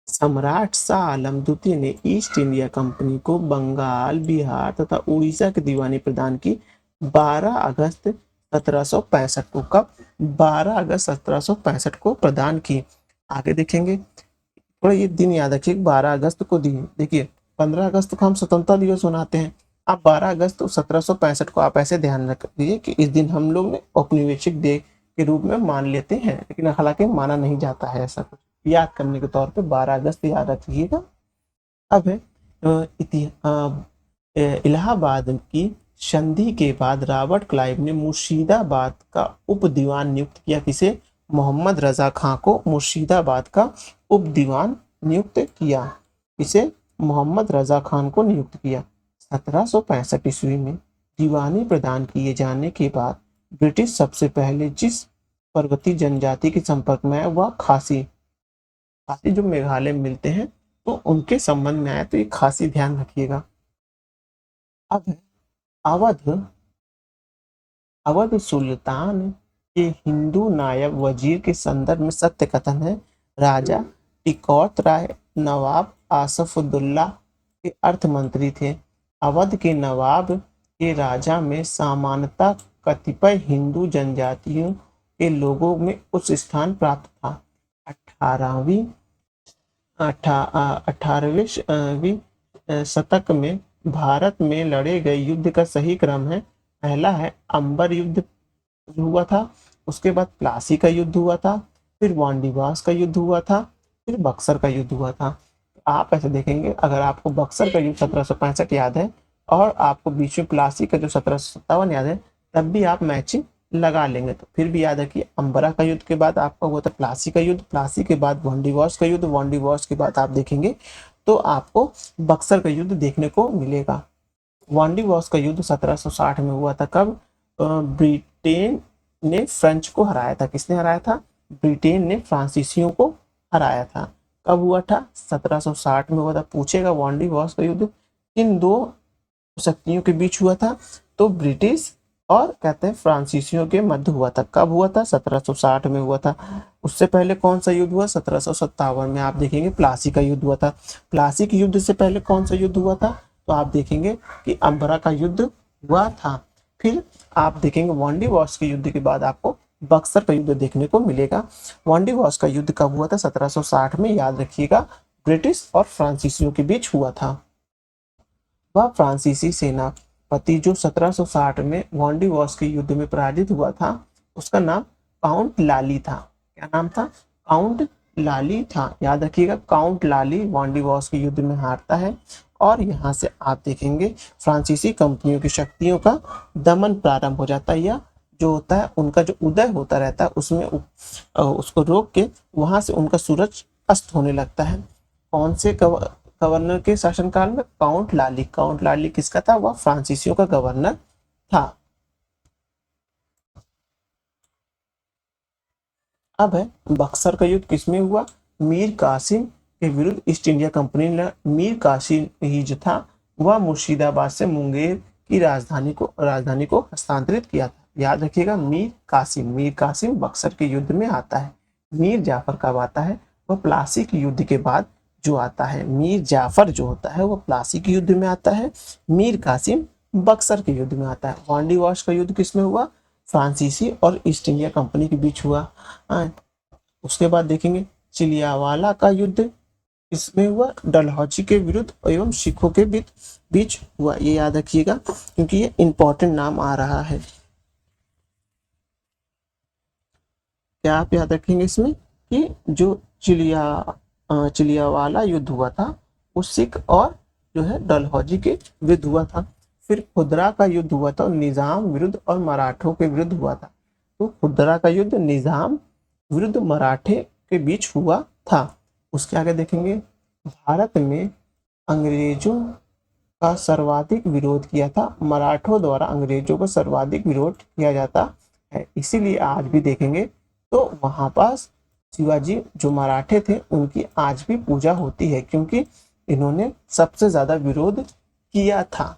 सम्राट शाह आलम द्वितीय ने ईस्ट इंडिया कंपनी को बंगाल, बिहार तथा उड़ीसा की दीवानी प्रदान की 12 अगस्त 1765 को। कब? 12 अगस्त 1765 को प्रदान की। आगे देखेंगे, थोड़ा ये दिन याद रखिए, 12 अगस्त को दी। देखिए 15 अगस्त को हम स्वतंत्रता दिवस मनाते हैं, आप 12 अगस्त 1765 को आप ऐसे ध्यान रख दीजिए कि इस दिन हम लोग ने औपनिवेशिक डे के रूप में मान लेते हैं, लेकिन हालांकि माना नहीं जाता है ऐसा कुछ। याद करने के तौर पे 12 अगस्त याद रखिएगा। अब है इलाहाबाद की संधि के बाद रॉबर्ट क्लाइव ने मुर्शिदाबाद का उप दीवान नियुक्त किया। किसे? मोहम्मद रजा खां को मुर्शिदाबाद का उप दीवान नियुक्त किया। इसे मोहम्मद रजा खान को नियुक्त किया। 1765 ईस्वी में दीवानी प्रदान किए जाने के बाद ब्रिटिश सबसे पहले जिस पर्वतीय जनजाति के संपर्क में आया वह खासी जो मेघालय में मिलते हैं, तो उनके संबंध में आया। तो ये खासी ध्यान रखिएगा। अब है अवध सुल्तान के हिंदू नायब वजीर के संदर्भ में सत्य कथन है। राजा टिकौत राय नवाब आसफुद्दौला के अर्थ मंत्री थे। अवध के नवाब के राजा में सामान्यतः कतिपय हिंदू जनजातियों के लोगों में उच्च स्थान प्राप्त था। 18वीं शतक में भारत में लड़े गए युद्ध का सही क्रम है। पहला है अंबर युद्ध हुआ था, उसके बाद प्लासी का युद्ध हुआ था, फिर वांडीवास का युद्ध हुआ था, फिर बक्सर का युद्ध हुआ था। आप ऐसे देखेंगे, अगर आपको बक्सर का युद्ध 1765 याद है और आपको बीच में प्लासी का जो 1757 याद है, तब भी आप मैचिंग लगा लेंगे। तो फिर भी याद है कि अंबरा का युद्ध के बाद आपका हुआ था प्लासी का युद्ध, प्लासी के बाद वांडीवास का युद्ध, वांडीवास के बाद आप देखेंगे तो आपको बक्सर का युद्ध देखने को मिलेगा। वांडीवास का युद्ध 1760 में हुआ था। कब? ब्रिटेन ने फ्रेंच को हराया था। किसने हराया था? ब्रिटेन ने फ्रांसीसियों को हराया था। कब हुआ था? 1760 में हुआ था। पूछेगा वांडीवास का युद्ध किन दो शक्तियों के बीच हुआ था? तो ब्रिटिश और कहते हैं फ्रांसीसियों के मध्य हुआ था। कब हुआ था? 1760 में हुआ था। उससे पहले कौन सा युद्ध हुआ? 1757 में आप देखेंगे प्लासी का युद्ध हुआ था। प्लासी के युद्ध से पहले कौन सा युद्ध हुआ था? तो आप देखेंगे कि अंबरा का युद्ध हुआ था। फिर आप देखेंगे वांडीवास के युद्ध के बाद आपको बक्सर का युद्ध देखने को मिलेगा। वांडीवास का युद्ध कब हुआ था? 1760 में, याद रखिएगा, ब्रिटिश और फ्रांसीसियों के बीच हुआ था। वह फ्रांसीसी सेनापति जो 1760 में वांडीवास के युद्ध में पराजित हुआ था, उसका नाम काउंट लाली था। क्या नाम था? काउंट लाली था। याद रखिएगा, काउंट लाली वांडीवास के युद्ध में हारता है और यहाँ से आप देखेंगे फ्रांसीसी कंपनियों की शक्तियों का दमन प्रारंभ हो जाता है, या जो होता है उनका जो उदय होता रहता है उसमें उसको रोक के वहां से उनका सूरज अस्त होने लगता है। कौन से गवर्नर के शासनकाल में? काउंट लाली। काउंट लाली किसका था? वह फ्रांसीसियों का गवर्नर था। अब है बक्सर का युद्ध किसमें हुआ? मीर कासिम के विरुद्ध ईस्ट इंडिया कंपनी ने, मीर कासिम ही जो था वह मुर्शिदाबाद से मुंगेर की राजधानी को हस्तांतरित किया था। याद रखिएगा, मीर कासिम बक्सर के युद्ध में आता है। मीर जाफर कब आता है? वह प्लासी के युद्ध के बाद जो आता है। मीर जाफर जो होता है वह प्लासी के युद्ध में आता है। मीर कासिम बक्सर के युद्ध में आता है। वांडी वॉश का युद्ध किसमें हुआ? फ्रांसीसी और ईस्ट इंडिया कंपनी के बीच हुआ। उसके बाद देखेंगे चिलियावाला का युद्ध इसमें हुआ डलहौजी के विरुद्ध एवं सिखों के बीच हुआ। ये याद रखिएगा क्योंकि ये इंपॉर्टेंट नाम आ रहा है। क्या आप याद रखेंगे इसमें कि जो चिलियावाला युद्ध हुआ था वो सिख और जो है डलहौजी के विरुद्ध हुआ था। फिर खुदरा का युद्ध हुआ था निजाम विरुद्ध और मराठों के विरुद्ध हुआ था। तो खुदरा का युद्ध निजाम विरुद्ध मराठे के बीच हुआ था। उसके आगे देखेंगे भारत में अंग्रेजों का सर्वाधिक विरोध किया था। मराठों द्वारा अंग्रेजों का सर्वाधिक विरोध किया जाता है, इसीलिए आज भी देखेंगे तो वहां पास शिवाजी जो मराठे थे उनकी आज भी पूजा होती है, क्योंकि इन्होंने सबसे ज्यादा विरोध किया था।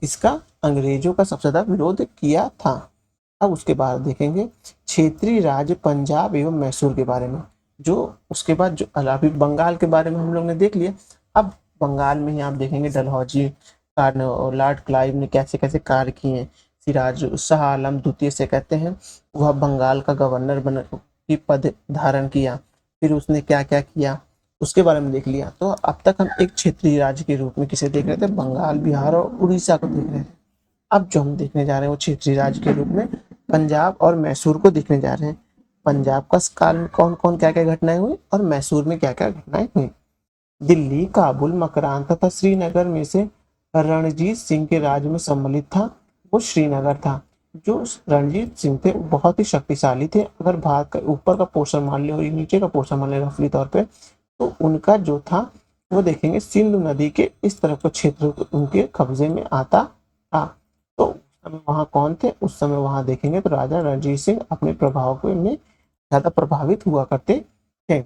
इसका अंग्रेजों का सबसे ज्यादा विरोध किया था। अब उसके बाद देखेंगे क्षेत्रीय राज्य पंजाब एवं मैसूर के बारे में। जो उसके बाद जो अभी बंगाल के बारे में हम लोग ने देख लिया। अब बंगाल में ही आप देखेंगे डलहौजी और लॉर्ड क्लाइव ने कैसे कैसे कार्य किए हैं। सिराज शाह आलम द्वितीय से कहते हैं वह बंगाल का गवर्नर बन की पद धारण किया। फिर उसने क्या क्या किया उसके बारे में देख लिया। तो अब तक हम एक क्षेत्रीय राज्य के रूप में किसे देख रहे थे? बंगाल, बिहार और उड़ीसा को देख रहे थे। अब जो हम देखने जा रहे हैं वो क्षेत्रीय राज्य के रूप में पंजाब और मैसूर को देखने जा रहे हैं। पंजाब का काल में कौन कौन क्या क्या घटनाएं हुई और मैसूर में क्या क्या घटनाएं हुई। दिल्ली, काबुल, मकरान तथा श्रीनगर में से रणजीत सिंह के राज्य में सम्मिलित था वो श्रीनगर था। जो रणजीत सिंह थे बहुत ही शक्तिशाली थे। अगर भारत का ऊपर का पोर्शन मान ले और नीचे का पोर्शन मान ले रफली तौर पे, तो उनका जो था वो देखेंगे सिंधु नदी के इस तरफ का क्षेत्र उनके कब्जे में आता था। तो उस समय वहां कौन थे? उस समय वहां देखेंगे तो राजा रणजीत सिंह अपने प्रभाव में ज्यादा प्रभावित हुआ करते थे।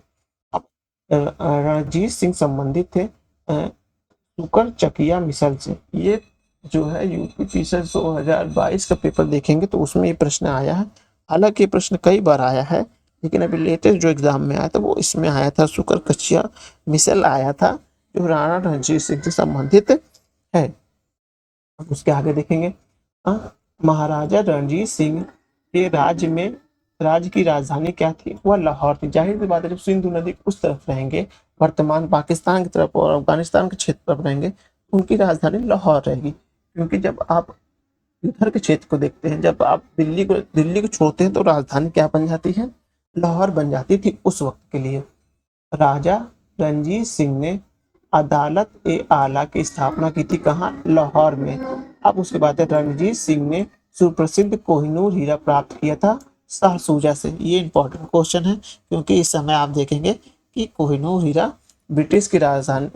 अब रणजीत सिंह संबंधित थे सुकर चकिया मिसल से। ये जो है यूपी पीसीएस 2022 का पेपर देखेंगे तो उसमें ये प्रश्न आया है। हालांकि ये प्रश्न कई बार आया है, लेकिन अभी लेटेस्ट जो एग्जाम में आया था वो इसमें आया था, सुकर कचिया मिसल आया था, जो राणा रणजीत सिंह से संबंधित है। अब उसके आगे देखेंगे महाराजा रणजीत सिंह के राज्य की राजधानी क्या थी? वह लाहौर थी। जाहिर सी बात है जब सिंधु नदी उस तरफ रहेंगे, वर्तमान पाकिस्तान की तरफ और अफगानिस्तान के क्षेत्र तरफ रहेंगे, उनकी राजधानी लाहौर रहेगी। क्योंकि जब आप इधर के क्षेत्र को देखते हैं, जब आप दिल्ली को छोड़ते हैं तो राजधानी क्या बन जाती है? लाहौर बन जाती थी उस वक्त के लिए। राजा रणजीत सिंह ने अदालत ए आला की स्थापना की थी कहाँ? लाहौर में। अब उसके बाद रणजीत सिंह ने सुप्रसिद्ध कोहिनूर हीरा प्राप्त किया था शाहसूजा से। ये इंपॉर्टेंट क्वेश्चन है क्योंकि इस समय आप देखेंगे कि कोहिनूर हीरा ब्रिटिश की राजधानी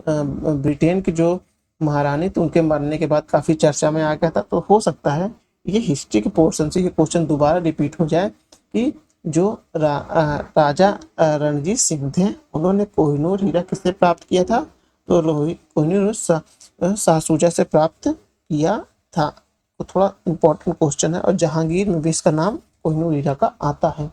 ब्रिटेन की जो महारानी थी उनके मरने के बाद काफी चर्चा में आ गया था। तो हो सकता है ये हिस्ट्री के पोर्शन से ये क्वेश्चन दोबारा रिपीट हो जाए कि जो राजा रणजीत सिंह थे उन्होंने कोहिनूर हीरा किससे प्राप्त किया था? तो कोहिनूर शाहसूजा से प्राप्त किया था। तो थोड़ा इंपॉर्टेंट क्वेश्चन है और जहांगीर में भी इसका नाम कोहिनूर हीरा का आता है।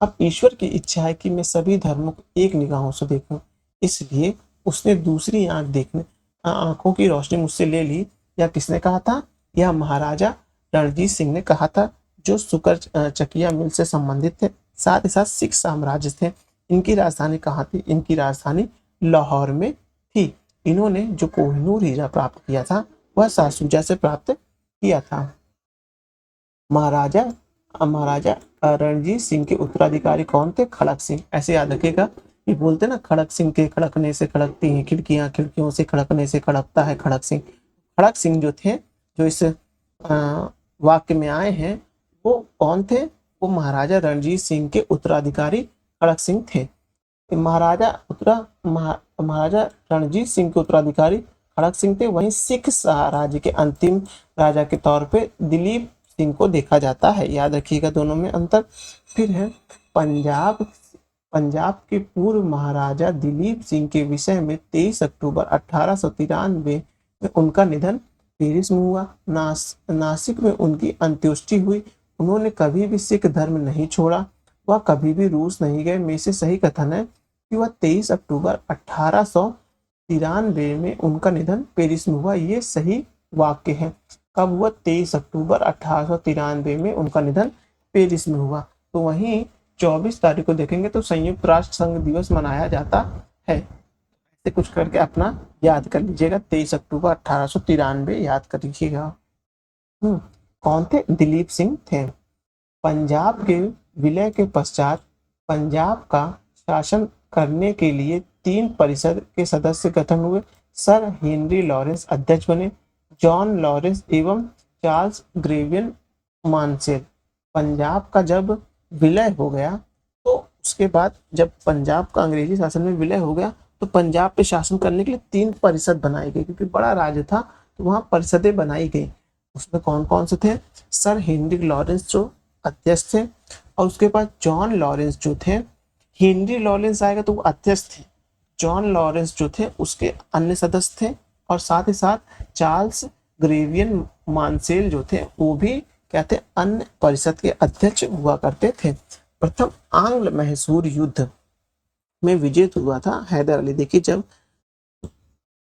अब ईश्वर की इच्छा है कि मैं सभी धर्मों को एक निगाहों से देखूं, इसलिए उसने दूसरी आंखों की रोशनी मुझसे ले ली। या किसने कहा था? यह महाराजा रणजीत सिंह ने कहा था, जो सुकर चकिया मिल से संबंधित थे, साथ ही साथ सिख साम्राज्य थे। इनकी राजधानी कहाँ थी? इनकी राजधानी लाहौर में थी। इन्होंने जो कोहिनूर हीरा प्राप्त किया था वह शाहसूजा से प्राप्त किया था। महाराजा रणजीत सिंह के उत्तराधिकारी कौन थे? खड़क सिंह। ऐसे याद रखिएगा, ये बोलते ना खड़क सिंह के खड़कने से खड़कती हैं खिड़कियां, खिड़कियों से खड़कने से खड़कता है खड़क सिंह। खड़क सिंह जो थे, जो इस वाक्य में आए हैं, वो कौन थे? वो महाराजा रणजीत सिंह के उत्तराधिकारी खड़क सिंह थे। महाराजा रणजीत सिंह के उत्तराधिकारी खड़क सिंह थे। वहीं सिख राज्य के अंतिम राजा के तौर पे दिलीप सिंह को देखा जाता है। याद रखिएगा दोनों में अंतर। फिर है पंजाब के पूर्व महाराजा दिलीप सिंह के विषय में 23 अक्टूबर 1893 में उनका निधन पेरिस में हुआ। नासिक में उनकी अंत्येष्टि हुई। उन्होंने कभी भी सिख धर्म नहीं छोड़ा, वह कभी भी रूस नहीं गए। में से सही कथन है कि वह 23 अक्टूबर 1893 में उनका निधन पेरिस में हुआ। ये सही वाक्य है। कब हुआ? 23 अक्टूबर 1893 में उनका निधन पेरिस में हुआ। तो वहीं 24 तारीख को देखेंगे तो संयुक्त राष्ट्र संघ दिवस मनाया जाता है। ऐसे कुछ करके अपना याद कर लीजिएगा, 23 अक्टूबर 1893 याद कर लीजिएगा। कौन थे? दिलीप सिंह थे। पंजाब के विलय के पश्चात पंजाब का शासन करने के लिए 3 परिषद के सदस्य गठन हुए। सर हेनरी लॉरेंस अध्यक्ष बने, जॉन लॉरेंस एवं चार्ल्स ग्रेवियन मानसेल। पंजाब का जब विलय हो गया तो उसके बाद जब पंजाब का अंग्रेजी शासन में विलय हो गया तो पंजाब पे शासन करने के लिए 3 परिषद बनाई गई, क्योंकि बड़ा राज्य था तो वहां परिषदें बनाई गई। उसमें कौन कौन से थे? सर हेनरी लॉरेंस जो अध्यक्ष थे, और उसके बाद जॉन लॉरेंस जो थे। हेनरी लॉरेंस आएगा तो वो अध्यक्ष थे, जॉन लॉरेंस जो थे उसके अन्य सदस्य थे, और साथ ही साथ चार्ल्स ग्रेवियन मानसेल जो थे वो भी कहते अन्य परिषद के अध्यक्ष हुआ करते थे। प्रथम आंग्ल मैसूर युद्ध में विजेत हुआ था हैदर अली। देखिए जब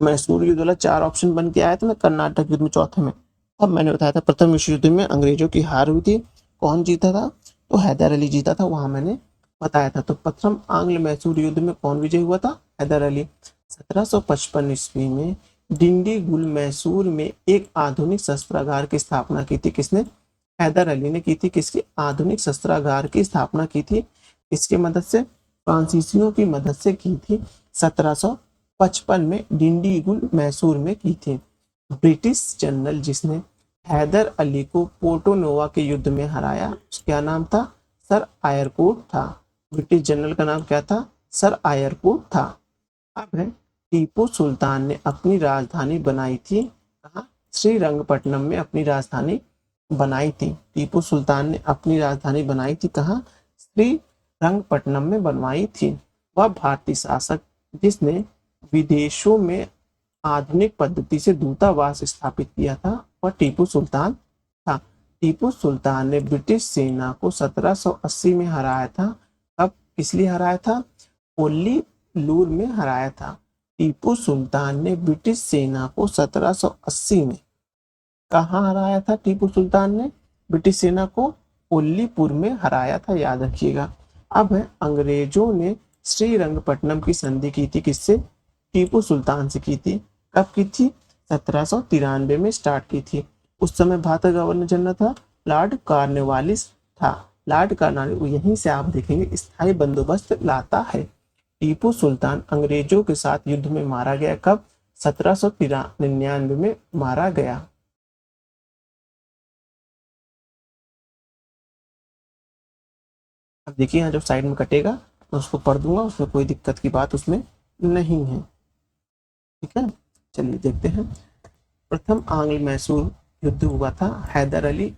मैसूर युद्ध वाला 4 ऑप्शन बन के आया था ना कर्नाटक युद्ध में चौथे में, अब मैंने बताया था प्रथम विश्व युद्ध में अंग्रेजों की हार हुई थी। कौन जीता था? तो हैदर अली जीता था, वहां मैंने बताया था। तो प्रथम आंग्ल मैसूर युद्ध में कौन विजय हुआ था? हैदर अली। 1755 ईस्वी में डिंडीगुल मैसूर में एक आधुनिक शस्त्रागार की स्थापना की थी। किसने? हैदर अली ने की थी। किसकी? आधुनिक शस्त्रागार की स्थापना की थी। किसकी मदद से? फ्रांसीसियों की मदद से की थी। 1755 में डिंडीगुल मैसूर में की थी। ब्रिटिश जनरल जिसने हैदर अली को पोर्टोनोवा के युद्ध में हराया, क्या नाम था? सर आयरकोट था। ब्रिटिश जनरल का नाम क्या था? सर आयरकोट था। अब है टीपू सुल्तान ने अपनी राजधानी बनाई थी कहाँ? श्रीरंगपट्टनम में अपनी राजधानी बनाई थी। टीपू सुल्तान ने अपनी राजधानी बनाई थी कहाँ? श्रीरंगपट्टनम में बनवाई थी। वह भारतीय शासक जिसने विदेशों में आधुनिक पद्धति से दूतावास स्थापित किया था वह टीपू सुल्तान था। टीपू सुल्तान ने ब्रिटिश सेना को 1780 में हराया था। अब किस लिए हराया था? ओली लूर में हराया था। टीपू सुल्तान ने ब्रिटिश सेना को 1780 में कहाँ हराया था? टीपू सुल्तान ने ब्रिटिश सेना को ओलीपुर में हराया था, याद रखिएगा। अब है अंग्रेजों ने श्रीरंगपट्टनम की संधि की थी किससे? टीपू सुल्तान से की थी। कब की थी? 1793 में स्टार्ट की थी। उस समय भारत का गवर्नर जनरल था लॉर्ड कॉर्नवालिस था। लॉर्ड कॉर्नवालिस, यहीं से आप देखेंगे स्थायी बंदोबस्त लाता है। टीपू सुल्तान अंग्रेजों के साथ युद्ध में मारा गया। कब? 1799 में मारा गया। अब देखिए यहाँ जब साइड में कटेगा मैं उसको पढ़ दूंगा, उसमें कोई दिक्कत की बात उसमें नहीं है। ठीक है, चलिए देखते हैं। प्रथम आंग्ल मैसूर युद्ध हुआ था, हैदर अली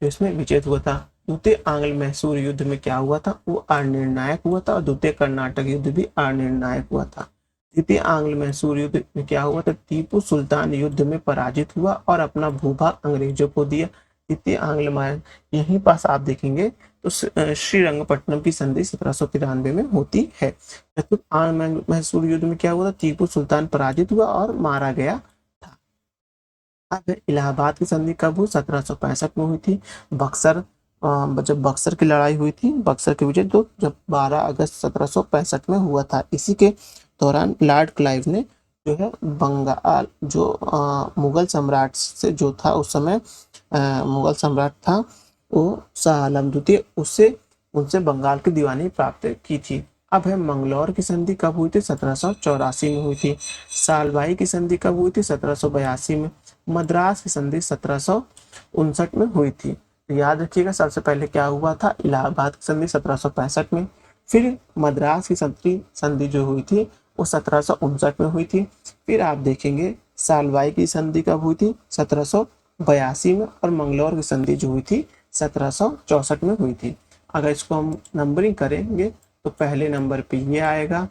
जो इसमें विजेत हुआ था। द्वितीय आंग्ल मैसूर युद्ध में क्या हुआ था? वो अनिर्णायक हुआ था। और द्वितीय कर्नाटक युद्ध भी अनिर्णायक हुआ था। द्वितीय आंग्ल मैसूर युद्ध में क्या हुआ था? टीपू सुल्तान युद्ध में पराजित हुआ और अपना भूभाग अंग्रेजों को दिया। द्वितीय आंग्ल यहीं पास आप देखेंगे तो श्रीरंगपट्टनम की संधि 1793 में होती है। चतुर्थ आंग्ल मैसूर युद्ध में क्या हुआ था? टीपू सुल्तान पराजित हुआ और मारा गया था। अब इलाहाबाद की संधि कब हुई? 1765 में हुई थी। बक्सर जब बक्सर की लड़ाई हुई थी, बक्सर के विजय तो जब 12 अगस्त 1765 में हुआ था। इसी के दौरान लॉर्ड क्लाइव ने जो है बंगाल जो मुगल सम्राट से जो था उस समय मुगल सम्राट था वो शाह आलम द्वितीय, उससे उनसे बंगाल की दीवानी प्राप्त की थी। अब है मंगलौर की संधि कब हुई थी? 1784 में हुई थी। सालबाई की संधि कब हुई थी? 1782 में। मद्रास की संधि 1759 में हुई थी। तो याद रखिएगा सबसे पहले क्या हुआ था? इलाहाबाद की संधि 1765 में, फिर मद्रास की संधि जो हुई थी वो 1759 में हुई थी। फिर आप देखेंगे सालबाई की संधि कब हुई थी? 1782 में। और मंगलौर की संधि जो हुई थी 1764 में हुई थी। अगर इसको हम नंबरिंग करेंगे तो पहले नंबर पे ये आएगा,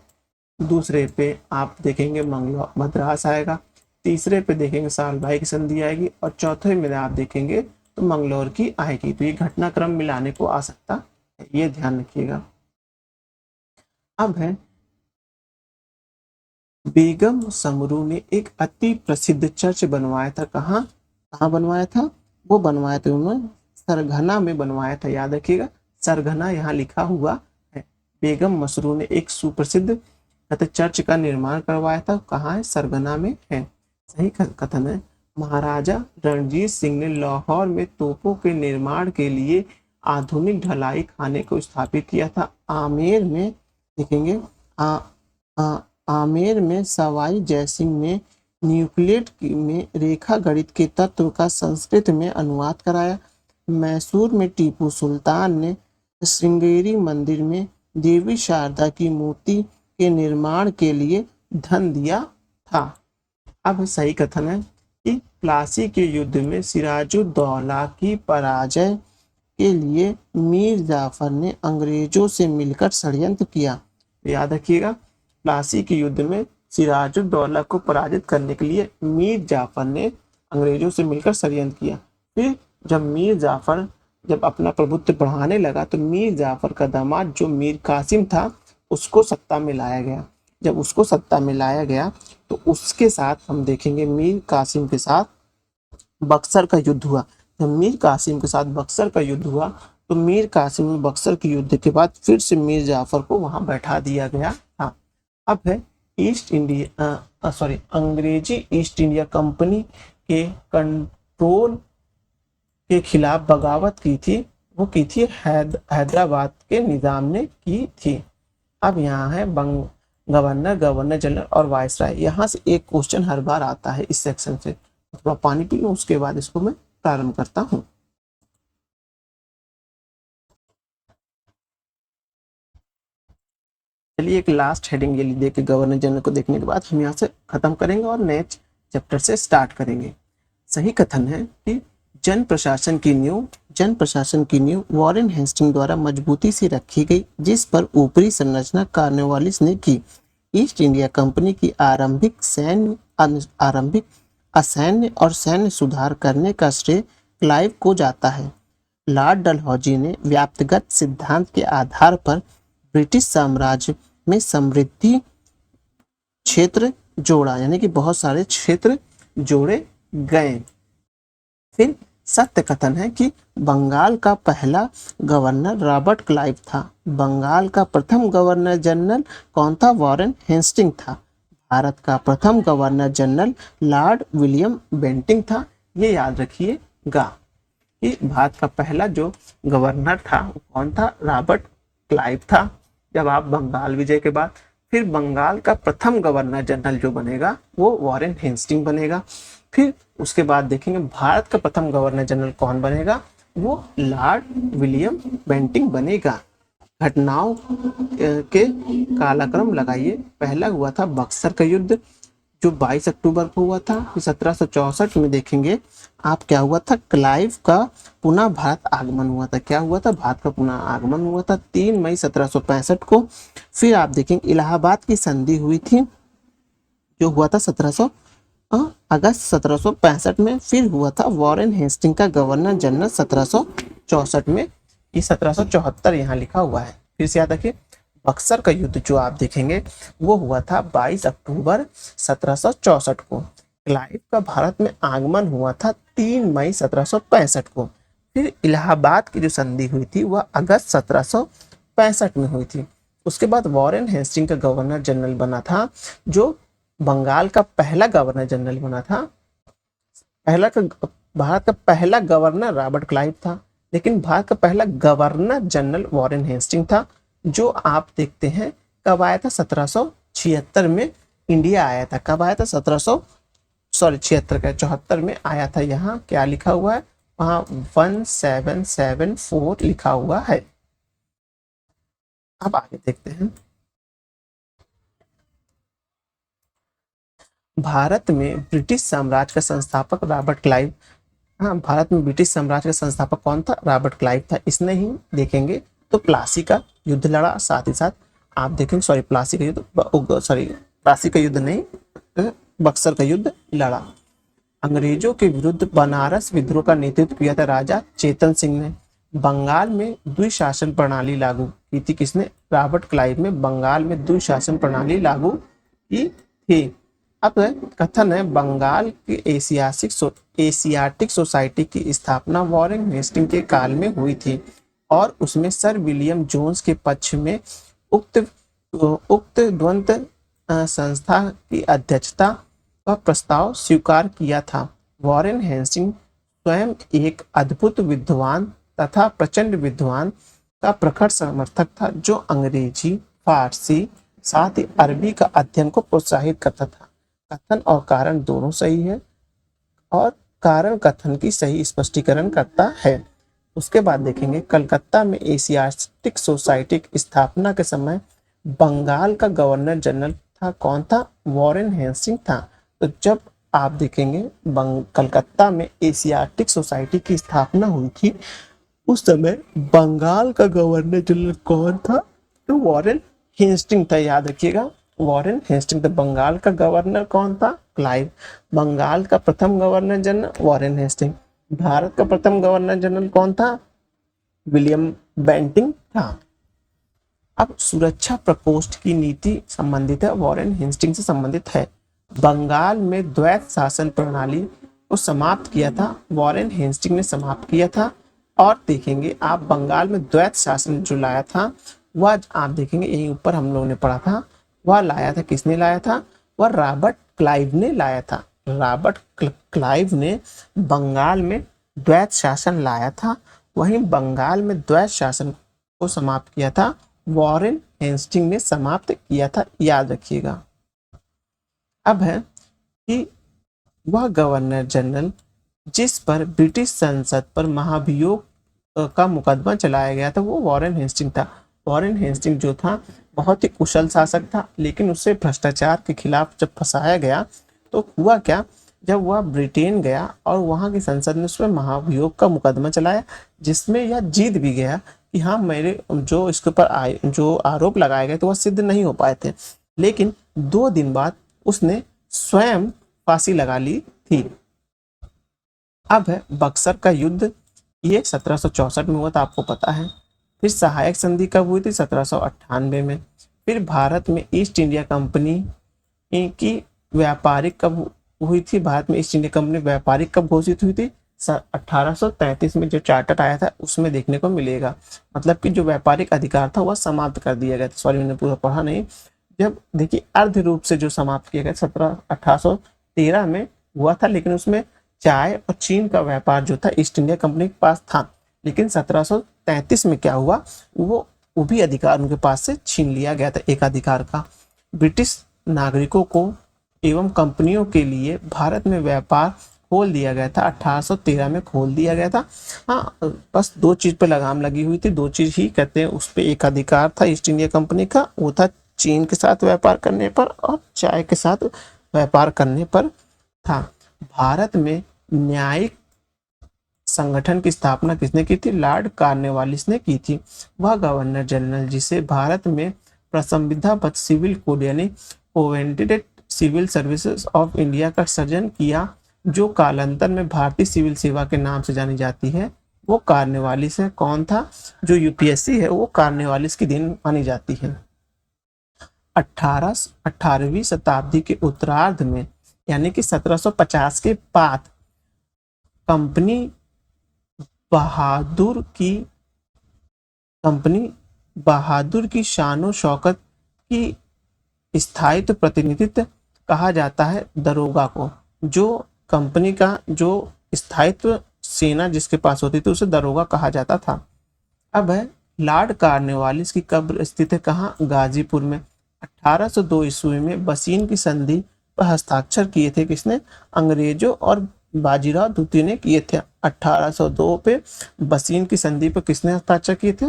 दूसरे पे आप देखेंगे मंगलौर मद्रास आएगा, तीसरे पे देखेंगे सालबाई की संधि आएगी, और चौथे में आप देखेंगे तो मंगलौर की आएगी। तो ये घटनाक्रम मिलाने को आ सकता है, ये ध्यान रखिएगा। अब है बेगम समरू ने एक अति प्रसिद्ध चर्च बनवाया था कहाँ? कहाँ बनवाया था? वो बनवाया था उन्होंने सरगना में बनवाया था, याद रखिएगा सरगना यहाँ लिखा हुआ है। बेगम मसरू ने एक सुप्रसिद्ध चर्च का निर्माण करवाया था, कहाँ है? सरगना में है। सही कथन है। महाराजा रणजीत सिंह ने लाहौर में तोपों के निर्माण के लिए आधुनिक ढलाई खाने को स्थापित किया था। आमेर में देखेंगे आमेर में सवाई जयसिंह ने न्यूक्लियड में रेखा गणित के तत्व का संस्कृत में अनुवाद कराया। मैसूर में टीपू सुल्तान ने श्रृंगेरी मंदिर में देवी शारदा की मूर्ति के निर्माण के लिए धन दिया था। अब सही कथन है कि प्लासी के युद्ध में सिराजुद्दौला की पराजय के लिए मीर जाफर ने अंग्रेजों से मिलकर षड्यंत्र किया। याद रखिएगा प्लासी के युद्ध में सिराजुद्दौला को पराजित करने के लिए मीर जाफर ने अंग्रेजों से मिलकर षड्यंत्र किया। फिर जब मीर जाफर जब अपना प्रभुत्व बढ़ाने लगा तो मीर जाफर का दामाद जो मीर कासिम था उसको सत्ता में लाया गया। जब उसको सत्ता में लाया गया तो उसके साथ हम देखेंगे मीर कासिम के साथ बक्सर का युद्ध हुआ। जब मीर कासिम के साथ बक्सर का युद्ध हुआ तो मीर कासिम में बक्सर के युद्ध के बाद फिर से मीर जाफर को वहां बैठा दिया गया था। अब है अंग्रेजी ईस्ट इंडिया कंपनी के कंट्रोल के खिलाफ बगावत की थी, वो की थी हैदराबाद के निजाम ने की थी। अब यहाँ है गवर्नर जनरल और वायसराय। यहाँ से एक क्वेश्चन हर बार आता है इस सेक्शन से। थोड़ा पानी पी लूं उसके बाद इसको मैं प्रारंभ करता हूँ। चलिए एक लास्ट हेडिंग ये देख के गवर्नर जनरल को देखने के बाद हम यहाँ से खत्म करेंगे और नए चैप्टर से स्टार्ट करेंगे। सही कथन है कि जन प्रशासन की नींव वॉरेन हेस्टिंग द्वारा मजबूती से रखी गई, जिस पर ऊपरी संरचना कॉर्नवालिस ने की। ईस्ट इंडिया कंपनी की आरंभिक असैन्य और सैन्य सुधार करने का श्रेय क्लाइव को जाता है। लॉर्ड डलहौजी ने व्याप्तगत सिद्धांत के आधार पर ब्रिटिश साम्राज्य में समृद्धि क्षेत्र जोड़ा, यानी कि बहुत सारे क्षेत्र जोड़े गए। फिर सत्य कथन है कि बंगाल का पहला गवर्नर रॉबर्ट क्लाइव था। बंगाल का प्रथम गवर्नर जनरल कौन था? वॉरेन हेस्टिंग था। भारत का प्रथम governor general Lord William Bentinck था। ये याद रखिएगा कि भारत का पहला जो गवर्नर था वो कौन था? रॉबर्ट क्लाइव था। जब आप बंगाल विजय के बाद फिर बंगाल का प्रथम गवर्नर जनरल जो बनेगा वो वॉरेन हेस्टिंग बनेगा। फिर उसके बाद देखेंगे भारत का प्रथम गवर्नर जनरल कौन बनेगा? वो लॉर्ड विलियम बेंटिंक बनेगा। घटनाओं के कालक्रम लगाइए। पहला हुआ था बक्सर का युद्ध जो 22 अक्टूबर को हुआ था। 1764 में देखेंगे आप क्या हुआ था? क्लाइव का पुनः भारत आगमन हुआ था। क्या हुआ था? भारत का पुनः आगमन हुआ था 3 मई 1765 को। फिर आप देखेंगे इलाहाबाद की संधि हुई थी जो हुआ था अगस्त 1765 में। फिर हुआ था वॉरेन हेस्टिंग का गवर्नर जनरल 1764 में। ये 1774 यहाँ लिखा हुआ है। फिर से याद रखिए बक्सर का युद्ध जो आप देखेंगे वो हुआ था 22 अक्टूबर 1764 को। क्लाइव का भारत में आगमन हुआ था 3 मई 1765 को। फिर इलाहाबाद की जो संधि हुई थी वह अगस्त 1765 में हुई थी। उसके बाद वॉरेन हेस्टिंग का गवर्नर जनरल बना था जो बंगाल का पहला गवर्नर जनरल बना था। भारत का पहला गवर्नर रॉबर्ट क्लाइव था, लेकिन भारत का पहला गवर्नर जनरल वॉरेन हेस्टिंग था जो आप देखते हैं कब आया था? 1776 में इंडिया आया था। कब आया था? 74 में आया था। यहाँ क्या लिखा हुआ है? वहाँ 1774 लिखा हुआ है। अब आगे देखते हैं। भारत में ब्रिटिश साम्राज्य का संस्थापक रॉबर्ट क्लाइव। हाँ, भारत में ब्रिटिश साम्राज्य का संस्थापक कौन था? रॉबर्ट क्लाइव था। इसने ही देखेंगे तो प्लासी का युद्ध लड़ा। साथ ही साथ आप देखेंगे प्लासी का युद्ध नहीं, बक्सर का युद्ध लड़ा। अंग्रेजों के विरुद्ध बनारस विद्रोह का नेतृत्व किया था राजा चेतन सिंह ने। बंगाल में द्विशासन प्रणाली लागू की थी। किसने? रॉबर्ट क्लाइव में बंगाल में द्विशासन प्रणाली लागू की थी। अब कथन है बंगाल की एशियाटिक सोसाइटी की स्थापना वॉरेन हेस्टिंग के काल में हुई थी और उसमें सर विलियम जोन्स के पक्ष में उक्त उक्त द्वंद संस्था की अध्यक्षता का प्रस्ताव स्वीकार किया था। वॉरेन हेस्टिंग स्वयं एक अद्भुत विद्वान तथा प्रचंड विद्वान का प्रखर समर्थक था, जो अंग्रेजी, फारसी, साथ ही अरबी का अध्ययन को प्रोत्साहित करता था। कथन और कारण दोनों सही है और कारण कथन की सही स्पष्टीकरण करता है। उसके बाद देखेंगे कलकत्ता में एशियाटिक सोसाइटी की स्थापना के समय बंगाल का गवर्नर जनरल था, कौन था? वॉरेन हेस्टिंग था। तो जब आप देखेंगे कलकत्ता में एशियाटिक सोसाइटी की स्थापना हुई थी, उस समय बंगाल का गवर्नर जनरल कौन था? तो वॉरेन हेस्टिंग था, याद रखिएगा, वॉरेन हेस्टिंग। तो बंगाल का गवर्नर कौन था? क्लाइव। बंगाल का प्रथम governor general Warren Hastings. Bharat का प्रथम गवर्नर जनरल कौन था? विलियम बेंटिंग था। अब सुरक्षा प्रकोष्ठ की नीति संबंधित है, वॉरेन हेस्टिंग से संबंधित है। बंगाल में द्वैत शासन प्रणाली को समाप्त किया था, वॉरेन हेस्टिंग ने समाप्त किया था। और देखेंगे आप बंगाल में द्वैत शासन जो लाया था वह आप देखेंगे यहीं ऊपर हम लोगों ने पढ़ा था, वह लाया था, किसने लाया था? वह रॉबर्ट क्लाइव ने लाया था। रॉबर्ट क्लाइव ने बंगाल में द्वैत शासन लाया था। वहीं बंगाल में द्वैत शासन को समाप्त किया था वॉरेन हेस्टिंग ने समाप्त किया था, याद रखिएगा। अब है कि वह गवर्नर जनरल जिस पर ब्रिटिश संसद पर महाभियोग का मुकदमा चलाया गया था वो वॉरेन हेस्टिंग था। वॉरेन हेस्टिंग जो था बहुत ही कुशल शासक था, लेकिन उसे भ्रष्टाचार के खिलाफ जब फंसाया गया तो हुआ क्या, जब वह ब्रिटेन गया और वहाँ की संसद ने उस पर महाभियोग का मुकदमा चलाया, जिसमें यह जीत भी गया कि हाँ मेरे जो इसके ऊपर जो आरोप लगाए गए तो वह सिद्ध नहीं हो पाए थे। लेकिन 2 दिन बाद उसने स्वयं फांसी लगा ली थी। अब है बक्सर का युद्ध, ये 1764 में हुआ था, आपको पता है। फिर सहायक संधि कब हुई थी? 1798 में। फिर भारत में ईस्ट इंडिया कंपनी की व्यापारिक कब हुई थी? भारत में ईस्ट इंडिया कंपनी व्यापारिक कब घोषित हुई थी? 1833 में जो चार्टर आया था उसमें देखने को मिलेगा। मतलब कि जो व्यापारिक अधिकार था वह समाप्त कर दिया गया था। सॉरी मैंने पूरा पढ़ा नहीं। जब देखिए अर्ध रूप से जो समाप्त किया गया 1813 में हुआ था, लेकिन उसमें चाय और चीन का व्यापार जो था ईस्ट इंडिया कंपनी के पास था। लेकिन 1733 में क्या हुआ, वो भी अधिकार उनके पास से छीन लिया गया था, एक अधिकार का। ब्रिटिश नागरिकों को एवं कंपनियों के लिए भारत में व्यापार खोल दिया गया था, 1813 में खोल दिया गया था। हाँ, बस 2 चीज पे लगाम लगी हुई थी, 2 चीज ही कहते हैं उस पर एक अधिकार था ईस्ट इंडिया कंपनी का, वो था चीन के साथ व्यापार करने पर और चाय के साथ व्यापार करने पर था। भारत में न्यायिक संगठन की स्थापना किसने की थी? लॉर्ड कॉर्नवालिस ने की थी। वह गवर्नर जनरल जिसे भारत में प्रसंविधाबद्ध सिविल कोड यानी कोवेंटेड सिविल सर्विसेज ऑफ इंडिया का सृजन किया, जो कालांतर में भारतीय सिविल सेवा के नाम से जानी जाती है, वो कॉर्नवालिस है। कौन था? जो यूपीएससी है वो कॉर्नवालिस की देन मानी जाती है। 18वीं शताब्दी के उत्तरार्ध में यानी कि 1750 के बाद कंपनी बहादुर की शानो शौकत की स्थायित्व प्रतिनिधित्व कहा जाता है दरोगा को। जो कंपनी का जो स्थायित्व सेना जिसके पास होती थी उसे दरोगा कहा जाता था। अब है लॉर्ड कॉर्नवालिस की कब्र स्थित है कहाँ? गाजीपुर में। 1802 ईस्वी में बसीन की संधि पर हस्ताक्षर किए थे किसने? अंग्रेजों और बाजीराव द्वितीय ने किए थे। 1802 पे बसीन की संधि पर किसने हस्ताक्षर किए थे?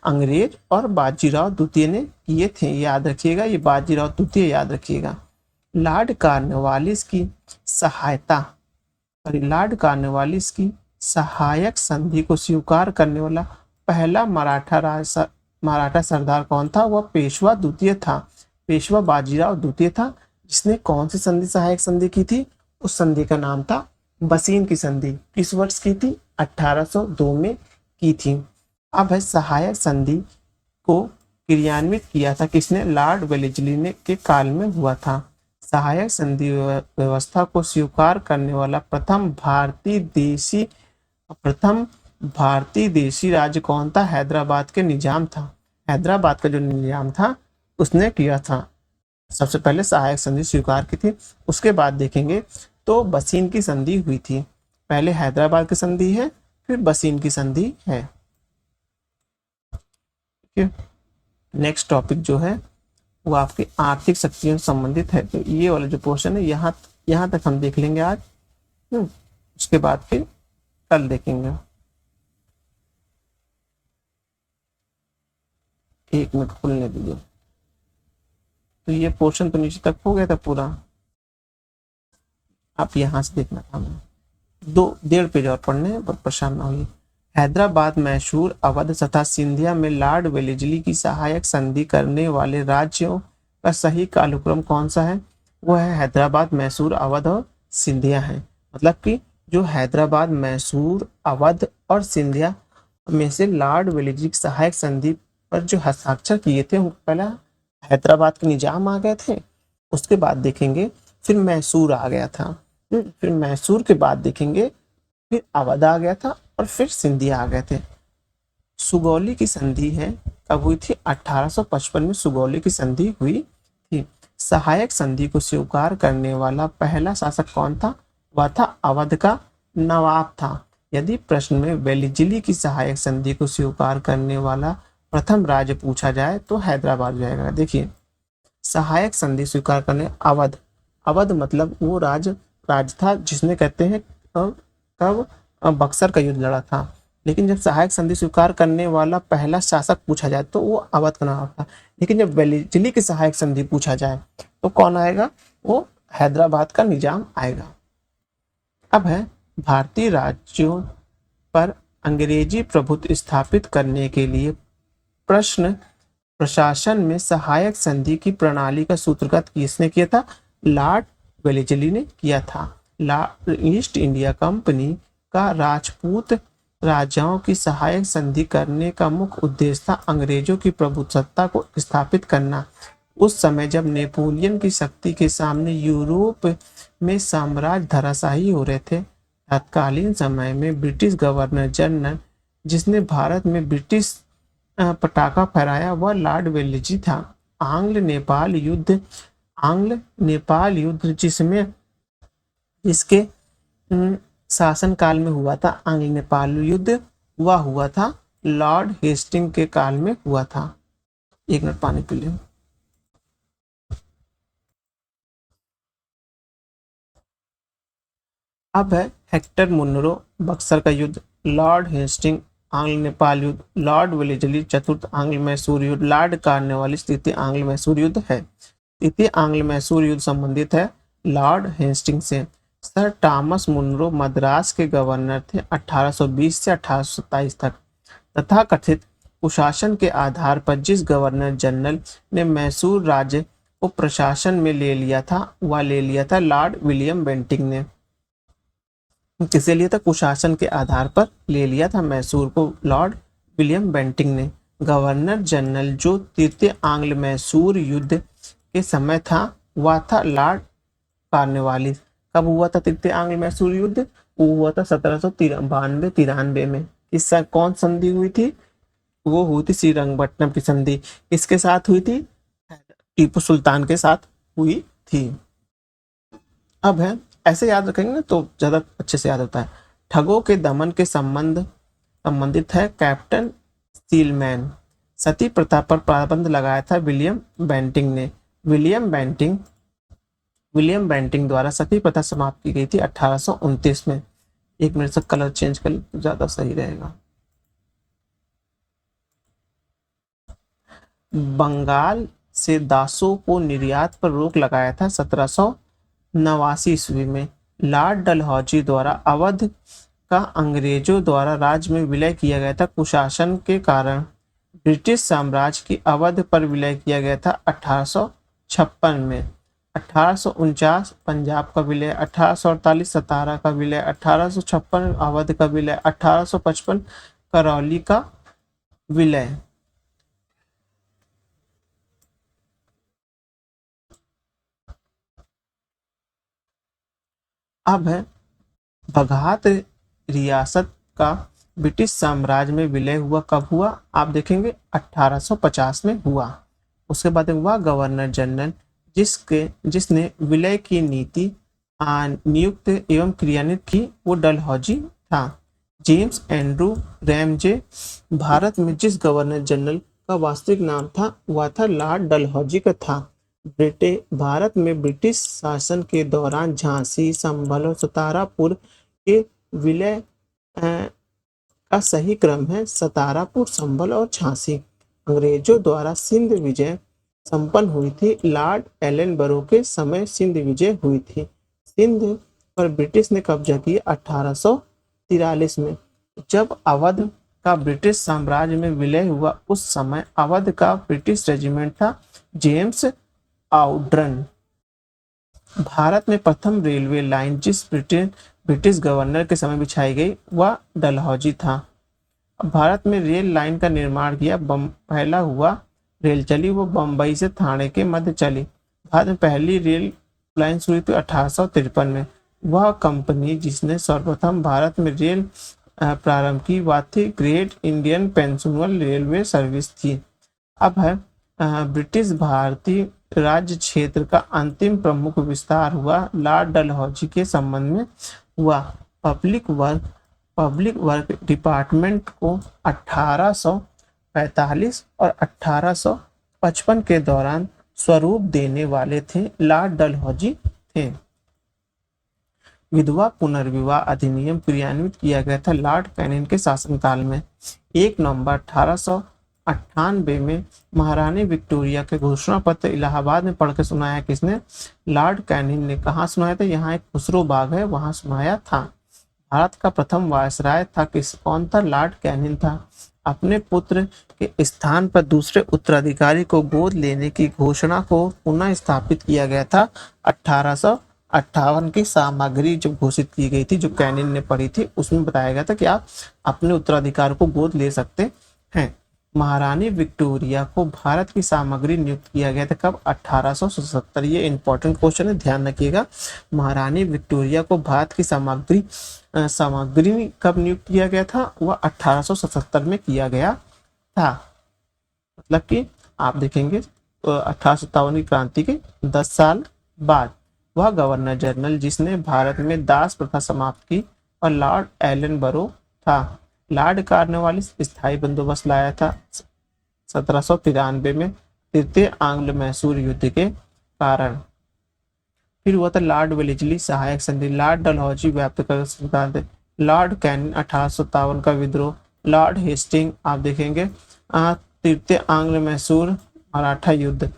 अंग्रेज और बाजीराव द्वितीय ने किए थे, याद रखिएगा, ये बाजीराव द्वितीय याद रखिएगा। लॉर्ड कॉर्नवालिस की सहायक संधि को स्वीकार करने वाला पहला मराठा सरदार कौन था? वह पेशवा द्वितीय था, पेशवा बाजीराव द्वितीय था, जिसने कौन सी संधि सहायक संधि की थी? उस संधि का नाम था बसीन की संधि। किस वर्ष की थी? 1802 में की थी। अब है सहायक संधि को क्रियान्वित किया था किसने? लॉर्ड वेलेस्ली ने के काल में हुआ था। सहायक संधि व्यवस्था को स्वीकार करने वाला प्रथम भारतीय देशी राज्य कौन था? हैदराबाद के निजाम था। हैदराबाद का जो निजाम था उसने किया था, सबसे पहले सहायक संधि स्वीकार की थी। उसके बाद देखेंगे तो बसीन की संधि हुई थी। पहले हैदराबाद की संधि है, फिर बसीन की संधि है। नेक्स्ट टॉपिक जो है वो आपकी आर्थिक शक्तियों से संबंधित है। तो ये वाला जो पोर्शन है यहाँ तक हम देख लेंगे आज। उसके बाद फिर कल देखेंगे। एक मिनट खुलने दीजिए। तो ये पोर्शन तो नीचे तक हो गया था पूरा। आप यहाँ से देखना था, हमें 2.5 पेज और पढ़ने पर परेशान ना होइए। हैदराबाद, मैसूर, अवध तथा सिंधिया में लॉर्ड वेलेस्ली की सहायक संधि करने वाले राज्यों का सही कालक्रम कौन सा है? वो है हैदराबाद, मैसूर, अवध और सिंधिया है। मतलब कि जो हैदराबाद, मैसूर, अवध और सिंधिया में से लॉर्ड वेलेस्ली की सहायक संधि पर जो हस्ताक्षर किए थे, वो पहला हैदराबाद के निजाम आ गए थे। उसके बाद देखेंगे फिर मैसूर आ गया था। फिर मैसूर के बाद देखेंगे फिर अवध आ गया था और फिर सिंधिया आ गए थे। सुगौली की संधि है कब हुई थी? 1855 में सुगौली की संधि हुई थी। सहायक संधि को स्वीकार करने वाला पहला शासक कौन था? वह था अवध का नवाब था। यदि प्रश्न में वेलेस्ली की सहायक संधि को स्वीकार करने वाला प्रथम राज्य पूछा जाए तो हैदराबाद जाएगा। देखिए, सहायक संधि स्वीकार करने अवध मतलब वो राज था जिसने कहते हैं कब बक्सर का युद्ध लड़ा था। लेकिन जब सहायक संधि स्वीकार करने वाला पहला शासक पूछा जाए तो वो अवध का नाम था। लेकिन जब वेलेस्ली की सहायक संधि पूछा जाए तो कौन आएगा? वो हैदराबाद का निजाम आएगा। अब है भारतीय राज्यों पर अंग्रेजी प्रभुत्व स्थापित करने के लिए प्रश्न प्रशासन में सहायक संधि की प्रणाली का सूत्रगत किसने किया था? लॉर्ड वेलेस्ली ने किया था। ईस्ट इंडिया कंपनी का राजपूत राजाओं की सहायक संधि करने का मुख्य उद्देश्य था अंग्रेजों की प्रभुसत्ता को स्थापित करना। उस समय जब नेपोलियन की शक्ति के सामने यूरोप में साम्राज्य धराशायी हो रहे थे, तत्कालीन समय में ब्रिटिश गवर्नर जनरल जिसने भारत में ब्रिटिश पटाखा फहराया वह लॉर्ड वेलेस्ली था। आंग्ल नेपाल युद्ध जिसके शासन काल में हुआ था, आंग्ल नेपाल युद्ध, वह हुआ था लॉर्ड हेस्टिंग के काल में हुआ था। एक मिनट पानी पी लें। अब है हेक्टर मुनरो, बक्सर का युद्ध, लॉर्ड हेस्टिंग, आंग्ल नेपाल युद्ध, लॉर्ड वेलेस्ली, चतुर्थ आंग्ल मैसूर युद्ध, लॉर्ड कॉर्नवालिस, तृतीय आंग्ल मैसूर युद्ध है। तृतीय आंग्ल मैसूर युद्ध संबंधित है लॉर्ड हेस्टिंग से। सर थॉमस मुनरो मद्रास के गवर्नर थे 1820 से 1827 तक। तथा कथित कुशासन के आधार पर जिस गवर्नर जनरल ने मैसूर राज्य को प्रशासन में ले लिया था लॉर्ड विलियम बेंटिंग ने। किसे लिया था? कुशासन के आधार पर ले लिया था मैसूर को लॉर्ड विलियम बेंटिंग ने। गवर्नर जनरल जो तृतीय आंग्ल मैसूर युद्ध के समय था वह था लॉर्ड कॉर्नवालिस। कब हुआ था तृतीय आंग्ल मैसूर युद्ध? वो हुआ था 1792-93 में। इससे कौन संधि हुई थी? वो हुई थी श्रीरंगपट्टनम की संधि। किसके साथ हुई थी? टीपू सुल्तान के साथ हुई थी। अब है ऐसे याद रखेंगे ना तो ज्यादा अच्छे से याद होता है। ठगों के दमन के संबंधित है कैप्टन स्टीलमैन। सती प्रथा पर प्रतिबंध लगाया था विलियम बेंटिंग ने। विलियम बेंटिंग द्वारा सती प्रथा समाप्त की गई थी 1829 में। एक मिनट से कलर चेंज कर तो ज्यादा सही रहेगा। बंगाल से दासों को निर्यात पर रोक लगाया था 1789 ईस्वी में। लॉर्ड डलहौजी द्वारा अवध का अंग्रेजों द्वारा राज्य में विलय किया गया था। कुशासन के कारण ब्रिटिश साम्राज्य की अवध पर विलय किया गया था 1856 में। 1849 पंजाब का विलय, 1848 सतारा का विलय, 1856 अवध का विलय, 1855 करौली का विलय। अब है बघात रियासत का ब्रिटिश साम्राज्य में विलय हुआ कब हुआ? आप देखेंगे 1850 में हुआ। उसके बाद हुआ गवर्नर जनरल जिसने विलय की नीति नियुक्त एवं क्रियान्वित की, वो डलहौजी था। James Andrew Ramsay. भारत में जिस गवर्नर जनरल का वास्तविक नाम था वह था लॉर्ड डलहौजी का था। भारत में ब्रिटिश शासन के दौरान झांसी, संभल और सतारापुर के विलय का सही क्रम है सतारापुर, संभल और झांसी। अंग्रेजों द्वारा सिंध विजय संपन्न हुई थी। लॉर्ड एलनबरो के समय सिंध विजय हुई थी। सिंध पर ब्रिटिश ने कब्जा किया 1843 में। जब अवध का ब्रिटिश साम्राज्य में विलय हुआ उस समय अवध का ब्रिटिश रेजिमेंट था जेम्स आउड्रन। भारत में प्रथम रेलवे लाइन जिस ब्रिटिश गवर्नर के समय बिछाई गई वह डलहौजी था। भारत में रेल लाइन का निर्माण किया पहला हुआ रेल चली वो बम्बई से थाने के मध्य चली। भारत में पहली रेल लाइन शुरू हुई 1853 में। वह कंपनी जिसने सर्वप्रथम भारत में रेल प्रारंभ की वह थी great Indian peninsular railway service थी। अब है ब्रिटिश भारतीय राज्य क्षेत्र का अंतिम प्रमुख विस्तार हुआ लॉर्ड डलहौजी के संबंध में हुआ। पब्लिक वर्क डिपार्टमेंट को 1845 और 1855 के दौरान स्वरूप देने वाले थे लॉर्ड डलहौजी थे। विधवा पुनर्विवाह अधिनियम क्रियान्वित किया गया था लॉर्ड कैनिंग के शासनकाल में। 1 नवंबर 1898 में महारानी विक्टोरिया के घोषणा पत्र इलाहाबाद में पढ़ के सुनाया किसने? लॉर्ड कैनिंग ने। कहाँ सुनाया था? यहाँ एक खुसरो बाग है वहां सुनाया था। भारत का प्रथम वायसराय था कौन था? लॉर्ड कैनिंग था। अपने पुत्र के स्थान पर दूसरे उत्तराधिकारी को गोद लेने की घोषणा को पुनः स्थापित किया गया था 1858 की सामग्री जो घोषित की गई थी जो कैनिंग ने पढ़ी थी उसमें बताया गया था कि आप अपने उत्तराधिकार को गोद ले सकते हैं। महारानी विक्टोरिया को भारत की सामग्री नियुक्त किया गया था कब? 1877। ये इंपॉर्टेंट क्वेश्चन है, ध्यान रखिएगा। महारानी विक्टोरिया को भारत की सामग्री कब नियुक्त किया गया था? वह 1877 में किया गया था। मतलब कि आप देखेंगे 1857 की क्रांति के 10 साल बाद। वह गवर्नर जनरल जिसने भारत में दास प्रथा समाप्त की और लॉर्ड एलनबरो था। लॉर्ड कॉर्नवालिस स्थायी बंदोबस्त लाया था 1793 में तृतीय आंग्ल मैसूर युद्ध के कारण। फिर हुआ था लॉर्ड वेलेस्ली सहायक संधि। लॉर्ड डलहौजी व्याप्त कर सिद्धांत। लॉर्ड कैनिंग 1857 का विद्रोह। लॉर्ड हेस्टिंग आप देखेंगे तृतीय आंग्ल मैसूर मराठा युद्ध।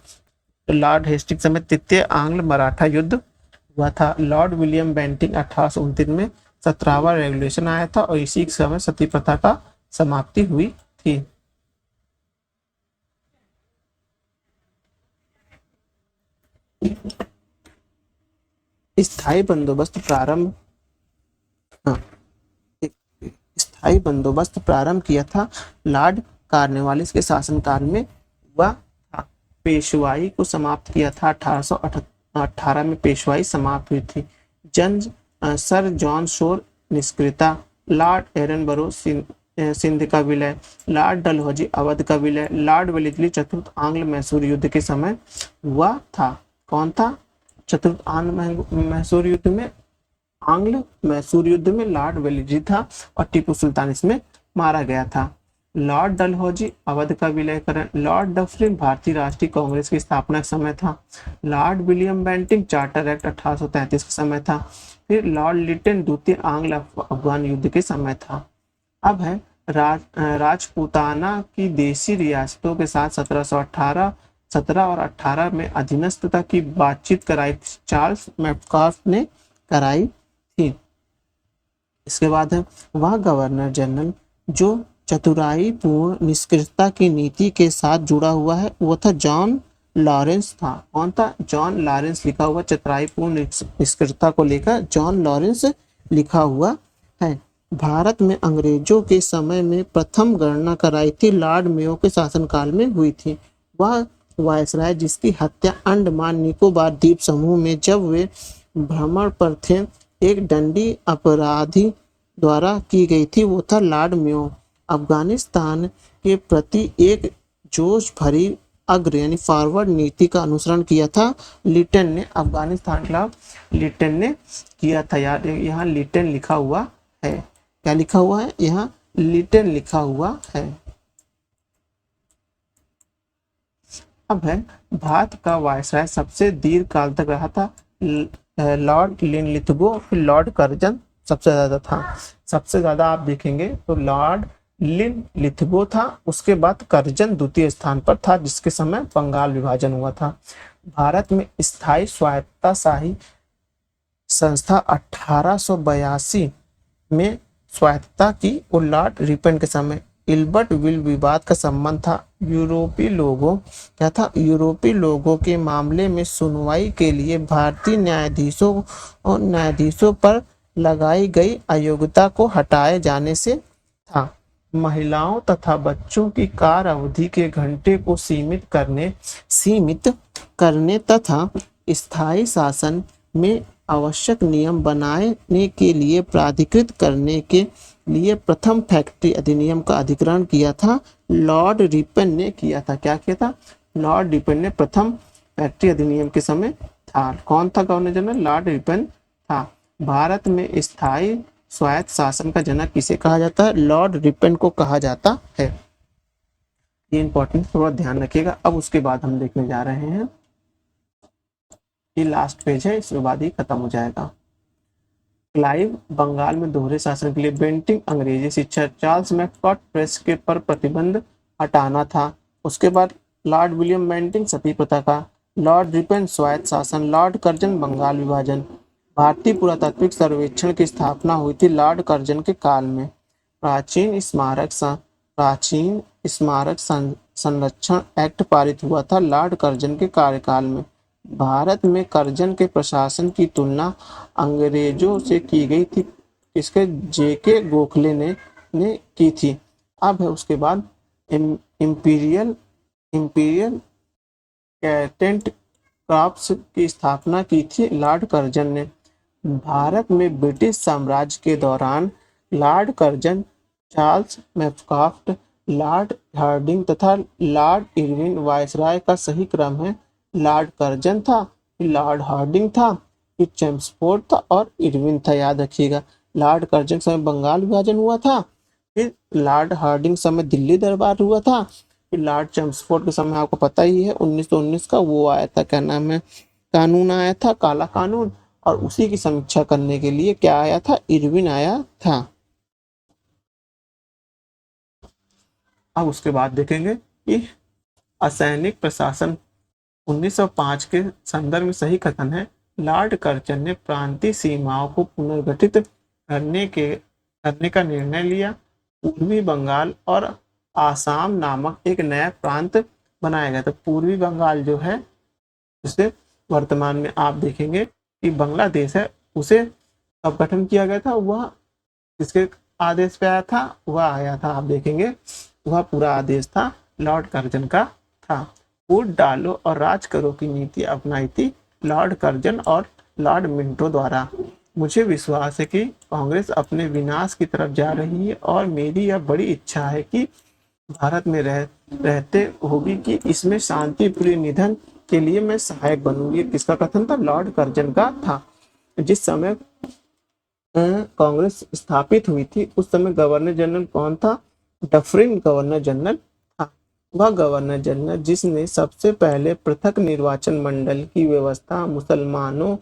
लॉर्ड हेस्टिंग समय तृतीय आंग्ल मराठा युद्ध हुआ था। लॉर्ड विलियम बेंटिंग 1829 में 17वां रेगुलेशन आया था और इसी समय सती प्रथा का समाप्ति हुई थी। स्थायी बंदोबस्त प्रारंभ किया था लॉर्ड कॉर्नवालिस के शासनकाल में हुआ था। पेशवाई को समाप्त किया था 1818 में पेशवाई समाप्त हुई थी। सर जॉन शोर निष्क्रियता। लॉर्ड एरनबरो सिंध का विलय। लॉर्ड डलहौजी अवध का विलय। लॉर्ड वेलेस्ली चतुर्थ आंग्ल मैसूर युद्ध के समय हुआ था। कौन था? चतुर्थ आंग्ल मैसूर युद्ध में लॉर्ड वेलेस्ली था और टीपू सुल्तान इसमें मारा गया था। लॉर्ड डलहौजी अवध का विलयकरण। लॉर्ड डफरिन भारतीय राष्ट्रीय कांग्रेस की स्थापना का समय था। Lord William Bentinck charter act 1833 का समय था। फिर लॉर्ड लिटन द्वितीय आंग्ल अफगान युद्ध के समय था। अब है राजपूताना की देशी रियासतों के साथ 17 और 18 में अधीनस्थता की बातचीत कराई चार्ल्स मैककाफ ने कराई थी। इसके बाद है वह गवर्नर जनरल जो चतुराई पूर्ण निष्क्रियता की नीति के साथ जुड़ा हुआ है वो था जॉन लॉरेंस था। कौन था? जॉन लॉरेंस लिखा हुआ चतुराई पूर्ण निष्क्रियता को लेकर जॉन लॉरेंस लिखा हुआ है। भारत में अंग्रेजों के समय में प्रथम गणना कराई थी लॉर्ड मेयो के शासनकाल में हुई थी। वह वायसराय जिसकी हत्या अंडमान निकोबार द्वीप समूह में जब वे भ्रमण पर थे एक दंडी अपराधी द्वारा की गई थी वो था लॉर्ड मेयो। अफगानिस्तान के प्रति एक जोश भरी अग्र यानी फॉरवर्ड नीति का अनुसरण किया था लिटन ने। अफगानिस्तान के खिलाफ लिटन ने किया था। यार यहाँ लिटन लिखा हुआ है, क्या लिखा हुआ है यहाँ, लिटन लिखा हुआ है। अब है भारत का वायसराय सबसे दीर्घ काल तक रहा था लॉर्ड लिनलिथगो, फिर लॉर्ड कर्जन सबसे ज्यादा था। सबसे ज्यादा आप देखेंगे तो लॉर्ड लिनलिथगो था, उसके बाद कर्जन द्वितीय स्थान पर था, जिसके समय बंगाल विभाजन हुआ था। भारत में स्थायी स्वायत्ता शाही संस्था 1882 में स्वायत्ता की और लॉर्ड रिपन के समय इल्बर्ट विल विवाद का संबंध था। यूरोपीय लोगों क्या था, यूरोपीय लोगों के मामले में सुनवाई के लिए भारतीय न्यायाधीशों और न्यायाधीशों पर लगाई गई अयोग्यता को हटाए जाने से था। महिलाओं तथा बच्चों की कार अवधि के घंटे को सीमित करने तथा स्थायी शासन में आवश्यक नियम बनाने के लिए प्राधिकृत करने के लिए प्रथम फैक्ट्री अधिनियम का अधिग्रहण किया था लॉर्ड रिपन ने किया था। क्या किया था, लॉर्ड रिपन ने प्रथम फैक्ट्री अधिनियम के समय था। कौन था गवर्नर जनरल, लॉर्ड रिपन था। भारत में स्थायी स्वायत्त शासन का जनक किसे कहा जाता है, लॉर्ड रिपन को कहा जाता है। ये इंपॉर्टेंट, थोड़ा ध्यान रखिएगा। अब उसके बाद हम देखने जा रहे हैं, ये लास्ट पेज है, इसके बाद ही खत्म हो जाएगा। क्लाइव बंगाल में दोहरे शासन के लिए बेंटिंग अंग्रेजी शिक्षा, चार्ल्स मैककॉट प्रेस के पर प्रतिबंध हटाना था। उसके बाद लॉर्ड विलियम बेंटिंग सती प्रथा का, लॉर्ड रिपन स्वायत्त शासन, लॉर्ड कर्जन बंगाल विभाजन। भारतीय पुरातात्विक सर्वेक्षण की स्थापना हुई थी लॉर्ड कर्जन के काल में। प्राचीन स्मारक संरक्षण एक्ट पारित हुआ था लॉर्ड कर्जन के कार्यकाल में। भारत में कर्जन के प्रशासन की तुलना अंग्रेजों से की गई थी, इसके जेके गोखले ने की थी। अब है उसके बाद इंपीरियल पेटेंट क्रॉप्स की स्थापना की थी लॉर्ड कर्जन ने। भारत में ब्रिटिश साम्राज्य के दौरान लॉर्ड कर्जन, चार्ल्स मैककॉट, लॉर्ड हार्डिंग तथा लॉर्ड इरविन वायसराय का सही क्रम है। लॉर्ड कर्जन था, फिर लॉर्ड हार्डिंग था, फिर चेम्सफोर्ड था और इरविन था। याद रखिएगा, लॉर्ड कर्जन समय बंगाल विभाजन हुआ था, फिर लॉर्ड हार्डिंग समय दिल्ली दरबार हुआ था, फिर लॉर्ड चेम्सफोर्ड के समय आपको पता ही है 1919 का वो आया था, क्या नाम है, कानून आया था, काला कानून, और उसी की समीक्षा करने के लिए क्या आया था, इरविन आया था। अब उसके बाद देखेंगे कि असैनिक प्रशासन 1905 के संदर्भ में सही कथन है। लॉर्ड कर्जन ने प्रांतीय सीमाओं को पुनर्गठित करने का निर्णय लिया। पूर्वी बंगाल और आसाम नामक एक नया प्रांत बनाया गया था। पूर्वी बंगाल जो है, जिसे वर्तमान में आप देखेंगे कि बांग्लादेश है, उसे कब गठन किया गया था, वह किसके आदेश पे आया था, वह आया था, आप देखेंगे वह पूरा आदेश था लॉर्ड कर्जन का था। वोट डालो और राज करो की नीति अपनाई थी लॉर्ड कर्जन और लॉर्ड मिंटो द्वारा। मुझे विश्वास है कि कांग्रेस अपने विनाश की तरफ जा रही है और मेरी यह बड़ी इच्छा है कि भारत में रहते होगी कि इसमें शांतिप्रिय निधन के लिए मैं सहायक बनूंगी। किसका कथन था, लॉर्ड कर्जन का था। जिस समय कांग्रेस स्थापित हुई थी उस समय गवर्नर जनरल कौन था, डफरिन गवर्नर जनरल था। वह गवर्नर जनरल जिसने सबसे पहले पृथक निर्वाचन मंडल की व्यवस्था मुसलमानों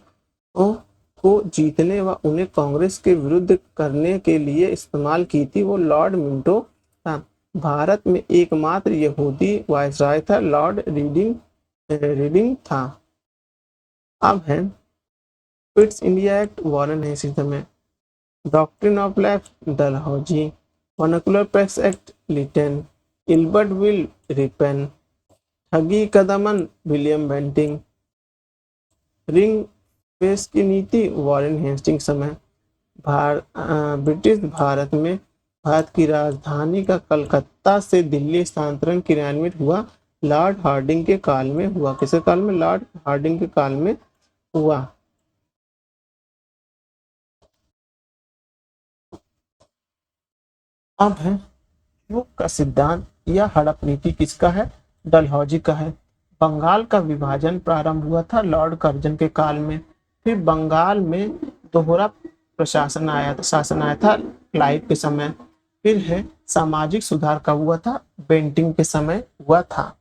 को जीतने व उन्हें कांग्रेस के विरुद्ध करने के लिए इस्तेमाल की थी, वो लॉर्ड मिंटो था। भारत में एकमात्र यहूदी वायसराय था, लॉर्ड रीडिंग था। अब है Pitt's India act, Warren Hastings में। Doctrine of lapse, Dalhousie. Vernacular press act, Lytton. Ilbert bill Ripon. ठगी कदमन, विलियम बेंटिंग। रिंग फेस की नीति, वॉरेन हेस्टिंग्स समय। ब्रिटिश भारत की राजधानी का कलकत्ता से दिल्ली स्थानांतरण क्रियान्वित हुआ लॉर्ड हार्डिंग के काल में हुआ। किसके काल में, लॉर्ड हार्डिंग के काल में हुआ। अब है युग का सिद्धांत या हड़प नीति किसका है? डलहौजी का है। बंगाल का विभाजन प्रारंभ हुआ था लॉर्ड कर्जन के काल में। फिर बंगाल में दोहरा शासन आया था क्लाइव के समय। फिर है सामाजिक सुधार कब हुआ था? बेंटिंग के समय हुआ था।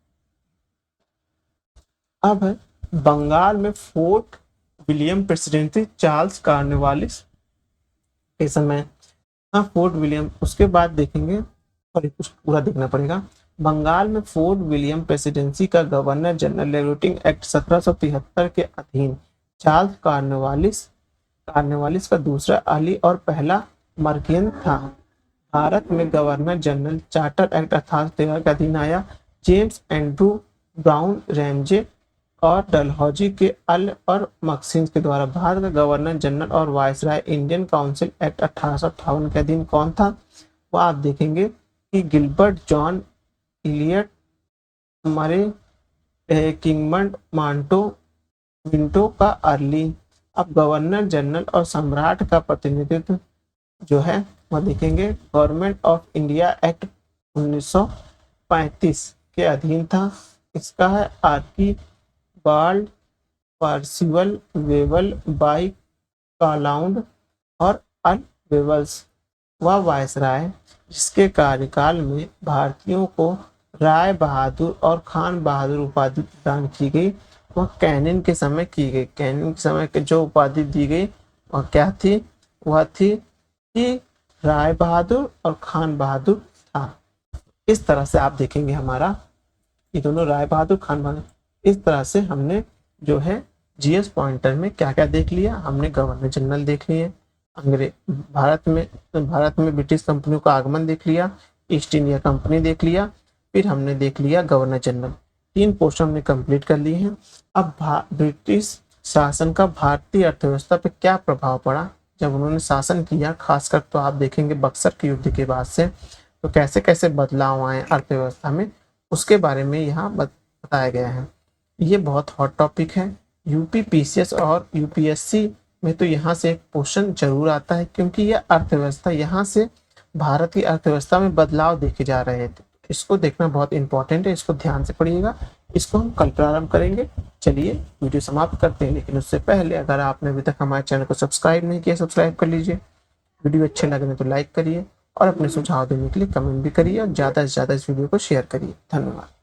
अब है बंगाल में fort William presidency Charles Cornwallis के समय। हाँ, फोर्ट विलियम, उसके बाद देखेंगे, सॉरी कुछ पूरा देखना पड़ेगा। बंगाल में फोर्ट विलियम प्रेसिडेंसी का गवर्नर जनरल रेगुलेटिंग एक्ट 1773 के अधीन चार्ल्स कॉर्नवालिस का दूसरा अली और पहला मर्कियन था। भारत में गवर्नर जनरल चार्टर एक्ट 1813 के अधीन आया। जेम्स एंड्रू ब्राउन रैमजे और डलहौजी के अल और मक्सिन्स के द्वारा भारत का गवर्नर जनरल और वायसराय इंडियन काउंसिल एक्ट 1858 के अधीन कौन था? वह आप देखेंगे कि गिलबर्ट जॉन इलियट मरे किंगमंड मांटो मिंटो का अर्ली। अब गवर्नर जनरल और सम्राट का प्रतिनिधित्व जो है वह देखेंगे गवर्नमेंट ऑफ इंडिया एक्ट 1935 के अधीन था। इसका है आर्कीबाल्ड पर्सिवल वेवल बाई कालाउंड और अल वेवल्स वह वायसराय जिसके कार्यकाल में भारतीयों को राय बहादुर और खान बहादुर उपाधि प्रदान की गई, वह कैनिंग के समय की गई। कैनिंग के समय के जो उपाधि दी गई वह क्या थी? वह थी कि राय बहादुर और खान बहादुर था। इस तरह से आप देखेंगे हमारा ये दोनों राय बहादुर खान बहादुर, इस तरह से हमने जो है जीएस पॉइंटर में क्या क्या देख लिया। हमने गवर्नर जनरल देख लिए, अंग्रेज भारत में ब्रिटिश कंपनियों का आगमन देख लिया, ईस्ट इंडिया कंपनी देख लिया, फिर हमने देख लिया गवर्नर जनरल। 3 पोर्शन हमने कंप्लीट कर लिए हैं। अब ब्रिटिश शासन का भारतीय अर्थव्यवस्था पे क्या प्रभाव पड़ा जब उन्होंने शासन किया, खासकर तो आप देखेंगे बक्सर के युद्ध के बाद से तो कैसे कैसे बदलाव आए अर्थव्यवस्था में, उसके बारे में यहाँ बताया गया है। ये बहुत हॉट टॉपिक है। यूपी पीसीएस और यूपीएससी में तो यहाँ से एक क्वेश्चन जरूर आता है, क्योंकि यह अर्थव्यवस्था, यहाँ से भारत की अर्थव्यवस्था में बदलाव देखे जा रहे थे। इसको देखना बहुत इंपॉर्टेंट है, इसको ध्यान से पढ़िएगा। इसको हम कल प्रारंभ करेंगे। चलिए वीडियो समाप्त करते हैं, लेकिन उससे पहले अगर आपने अभी तक हमारे चैनल को सब्सक्राइब नहीं किया, सब्सक्राइब कर लीजिए। वीडियो अच्छे लगे तो लाइक करिए और अपने सुझाव देने के लिए कमेंट भी करिए और ज़्यादा से ज़्यादा इस वीडियो को शेयर करिए। धन्यवाद।